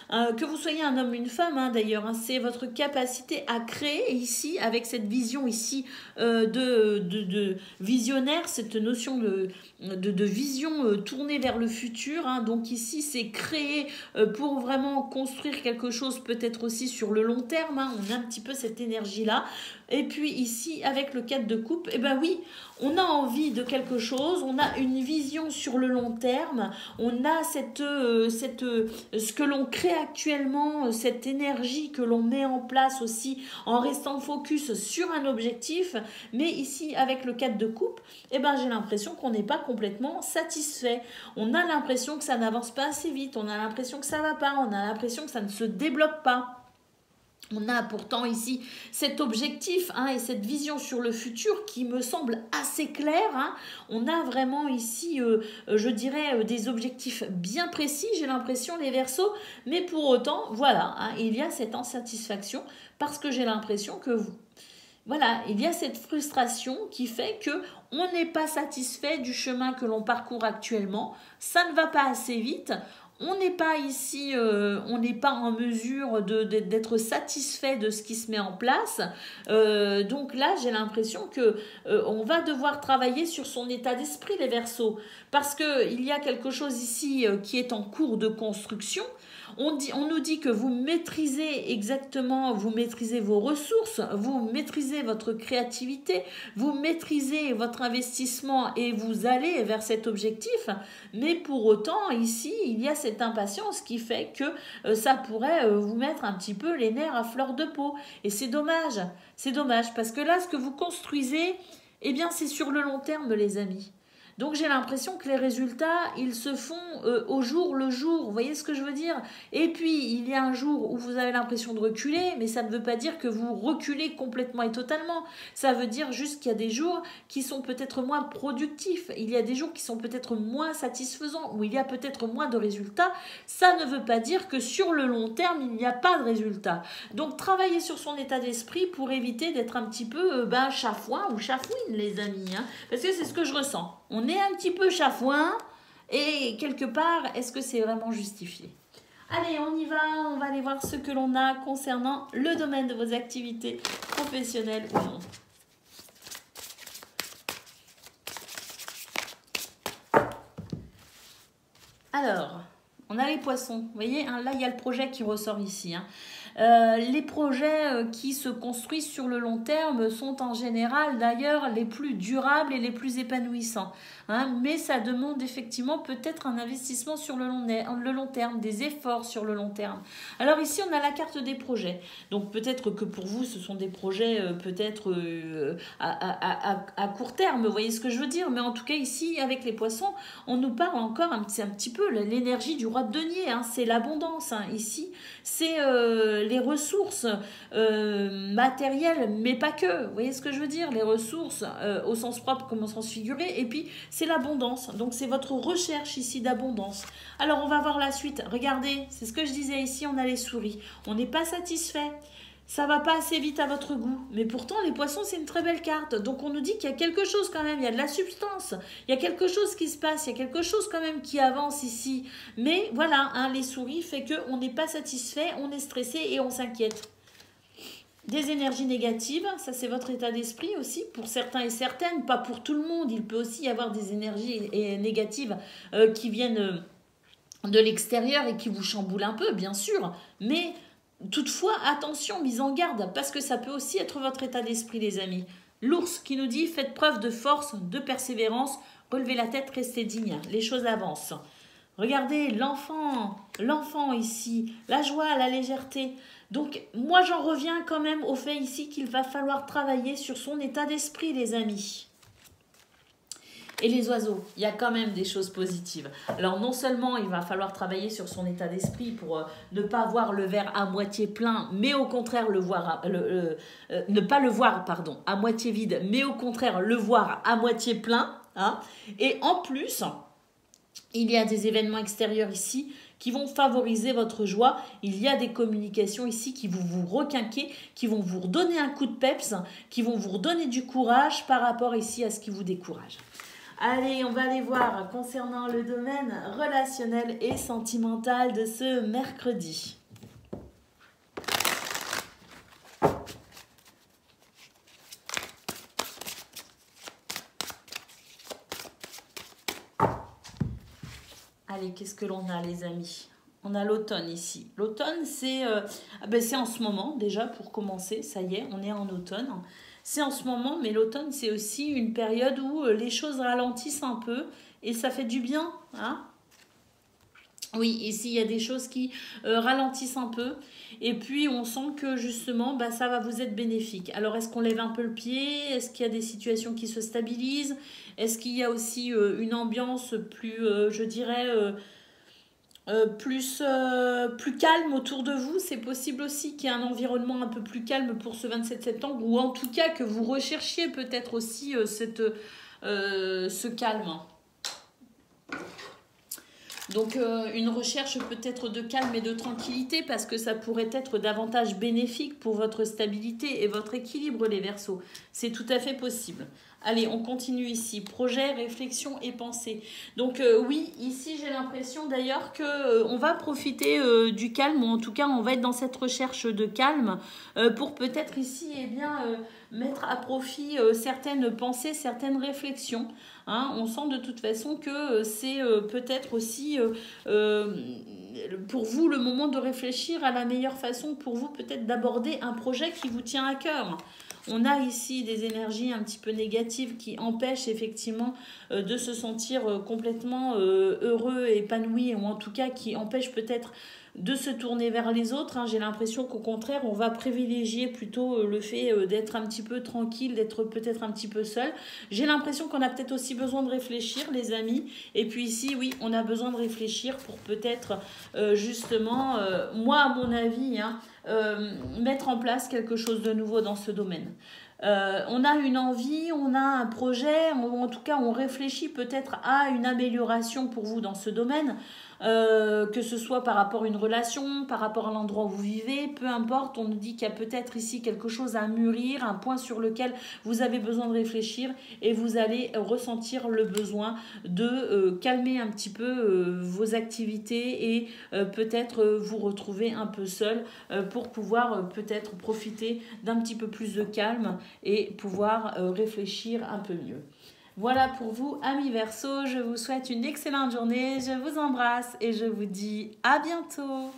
Que vous soyez un homme ou une femme, hein, d'ailleurs, hein, c'est votre capacité à créer ici, avec cette vision ici de visionnaire, cette notion de vision tournée vers le futur. Hein. Donc ici, c'est créer pour vraiment construire quelque chose, peut-être aussi sur le long terme. Hein. On a un petit peu cette énergie-là. Et puis ici, avec le 4 de coupe, eh ben oui, on a envie de quelque chose, on a une vision sur le long terme, on a ce que l'on crée actuellement, cette énergie que l'on met en place aussi en restant focus sur un objectif. Mais ici, avec le 4 de coupe, eh ben, j'ai l'impression qu'on n'est pas complètement satisfait. On a l'impression que ça n'avance pas assez vite, on a l'impression que ça ne va pas, on a l'impression que ça ne se débloque pas. On a pourtant ici cet objectif, hein, et cette vision sur le futur qui me semble assez claire. Hein. On a vraiment ici, je dirais, des objectifs bien précis, j'ai l'impression, les Verseaux. Mais pour autant, voilà, hein, il y a cette insatisfaction parce que j'ai l'impression que voilà, il y a cette frustration qui fait que on n'est pas satisfait du chemin que l'on parcourt actuellement. Ça ne va pas assez vite. On n'est pas ici, on n'est pas en mesure d'être satisfait de ce qui se met en place. Donc là, j'ai l'impression que on va devoir travailler sur son état d'esprit, les Verseaux, parce que il y a quelque chose ici qui est en cours de construction. On nous dit que vous maîtrisez exactement, vous maîtrisez vos ressources, vous maîtrisez votre créativité, vous maîtrisez votre investissement et vous allez vers cet objectif. Mais pour autant, ici, il y a cette impatience qui fait que ça pourrait vous mettre un petit peu les nerfs à fleur de peau. Et c'est dommage parce que là, ce que vous construisez, eh bien, c'est sur le long terme, les amis. Donc j'ai l'impression que les résultats, ils se font au jour le jour. Vous voyez ce que je veux dire? Et puis, il y a un jour où vous avez l'impression de reculer, mais ça ne veut pas dire que vous reculez complètement et totalement. Ça veut dire juste qu'il y a des jours qui sont peut-être moins productifs. Il y a des jours qui sont peut-être moins satisfaisants, où il y a peut-être moins de résultats. Ça ne veut pas dire que sur le long terme, il n'y a pas de résultats. Donc, travailler sur son état d'esprit pour éviter d'être un petit peu chafouin ou chafouine, les amis. Hein, parce que c'est ce que je ressens. On est un petit peu chafouin et quelque part, est-ce que c'est vraiment justifié? Allez, on y va, on va aller voir ce que l'on a concernant le domaine de vos activités professionnelles ou non. Alors, on a les poissons. Vous voyez, hein, là, il y a le projet qui ressort ici. Hein. Les projets qui se construisent sur le long terme sont en général d'ailleurs les plus durables et les plus épanouissants. Hein, mais ça demande effectivement peut-être un investissement sur le long terme, des efforts sur le long terme. Alors ici, on a la carte des projets. Donc peut-être que pour vous, ce sont des projets peut-être à court terme, vous voyez ce que je veux dire. Mais en tout cas, ici, avec les poissons, on nous parle encore un petit peu l'énergie du roi de denier. Hein, c'est l'abondance. Hein, ici, c'est les ressources matérielles, mais pas que. Vous voyez ce que je veux dire? Les ressources au sens propre comme au sens figuré. Et puis, c'est l'abondance. Donc, c'est votre recherche ici d'abondance. Alors, on va voir la suite. Regardez, c'est ce que je disais ici, on a les souris. On n'est pas satisfait. Ça va pas assez vite à votre goût. Mais pourtant, les poissons, c'est une très belle carte. Donc, on nous dit qu'il y a quelque chose quand même. Il y a de la substance. Il y a quelque chose qui se passe. Il y a quelque chose quand même qui avance ici. Mais voilà, hein, les souris fait qu'on n'est pas satisfait, on est stressé et on s'inquiète. Des énergies négatives, ça c'est votre état d'esprit aussi, pour certains et certaines, pas pour tout le monde. Il peut aussi y avoir des énergies négatives qui viennent de l'extérieur et qui vous chamboulent un peu, bien sûr. Mais toutefois, attention, mise en garde, parce que ça peut aussi être votre état d'esprit, les amis. L'ours qui nous dit, faites preuve de force, de persévérance, relevez la tête, restez digne, les choses avancent. Regardez, l'enfant ici, la joie, la légèreté. Donc, moi, j'en reviens quand même au fait ici qu'il va falloir travailler sur son état d'esprit, les amis. Et les oiseaux, il y a quand même des choses positives. Alors, non seulement il va falloir travailler sur son état d'esprit pour ne pas voir le verre à moitié plein, mais au contraire ne pas le voir, pardon, à moitié vide, mais au contraire le voir à moitié plein. Hein. Et en plus, il y a des événements extérieurs ici qui vont favoriser votre joie. Il y a des communications ici qui vont vous requinquer, qui vont vous redonner un coup de peps, qui vont vous redonner du courage par rapport ici à ce qui vous décourage. Allez, on va aller voir concernant le domaine relationnel et sentimental de ce mercredi. Allez, qu'est-ce que l'on a, les amis? On a l'automne ici. L'automne, c'est en ce moment, déjà, pour commencer. Ça y est, on est en automne. C'est en ce moment, mais l'automne, c'est aussi une période où les choses ralentissent un peu. Et ça fait du bien. Hein? Oui, ici, il y a des choses qui ralentissent un peu. Et puis, on sent que, justement, ça va vous être bénéfique. Alors, est-ce qu'on lève un peu le pied? Est-ce qu'il y a des situations qui se stabilisent? Est-ce qu'il y a aussi une ambiance plus, je dirais, plus calme autour de vous? C'est possible aussi qu'il y ait un environnement un peu plus calme pour ce 27 septembre, ou en tout cas que vous recherchiez peut-être aussi ce calme. Donc une recherche peut-être de calme et de tranquillité, parce que ça pourrait être davantage bénéfique pour votre stabilité et votre équilibre, les Verseaux. C'est tout à fait possible. Allez, on continue ici. Projet, réflexion et pensée. Donc oui, ici j'ai l'impression d'ailleurs qu'on va profiter du calme, ou en tout cas on va être dans cette recherche de calme pour peut-être ici mettre à profit certaines pensées, certaines réflexions. Hein. On sent de toute façon que c'est peut-être aussi pour vous le moment de réfléchir à la meilleure façon pour vous peut-être d'aborder un projet qui vous tient à cœur. On a ici des énergies un petit peu négatives qui empêchent effectivement de se sentir complètement heureux, épanoui, ou en tout cas qui empêchent peut-être de se tourner vers les autres. J'ai l'impression qu'au contraire, on va privilégier plutôt le fait d'être un petit peu tranquille, d'être peut-être un petit peu seul. J'ai l'impression qu'on a peut-être aussi besoin de réfléchir, les amis. Et puis ici, oui, on a besoin de réfléchir pour peut-être justement, moi à mon avis, mettre en place quelque chose de nouveau dans ce domaine. On a une envie, on a un projet, ou en tout cas on réfléchit peut-être à une amélioration pour vous dans ce domaine, que ce soit par rapport à une relation, par rapport à l'endroit où vous vivez, peu importe, on nous dit qu'il y a peut-être ici quelque chose à mûrir, un point sur lequel vous avez besoin de réfléchir et vous allez ressentir le besoin de calmer un petit peu vos activités et peut-être vous retrouver un peu seul pour pouvoir peut-être profiter d'un petit peu plus de calme et pouvoir réfléchir un peu mieux. Voilà pour vous, amis Verseau. Je vous souhaite une excellente journée. Je vous embrasse et je vous dis à bientôt.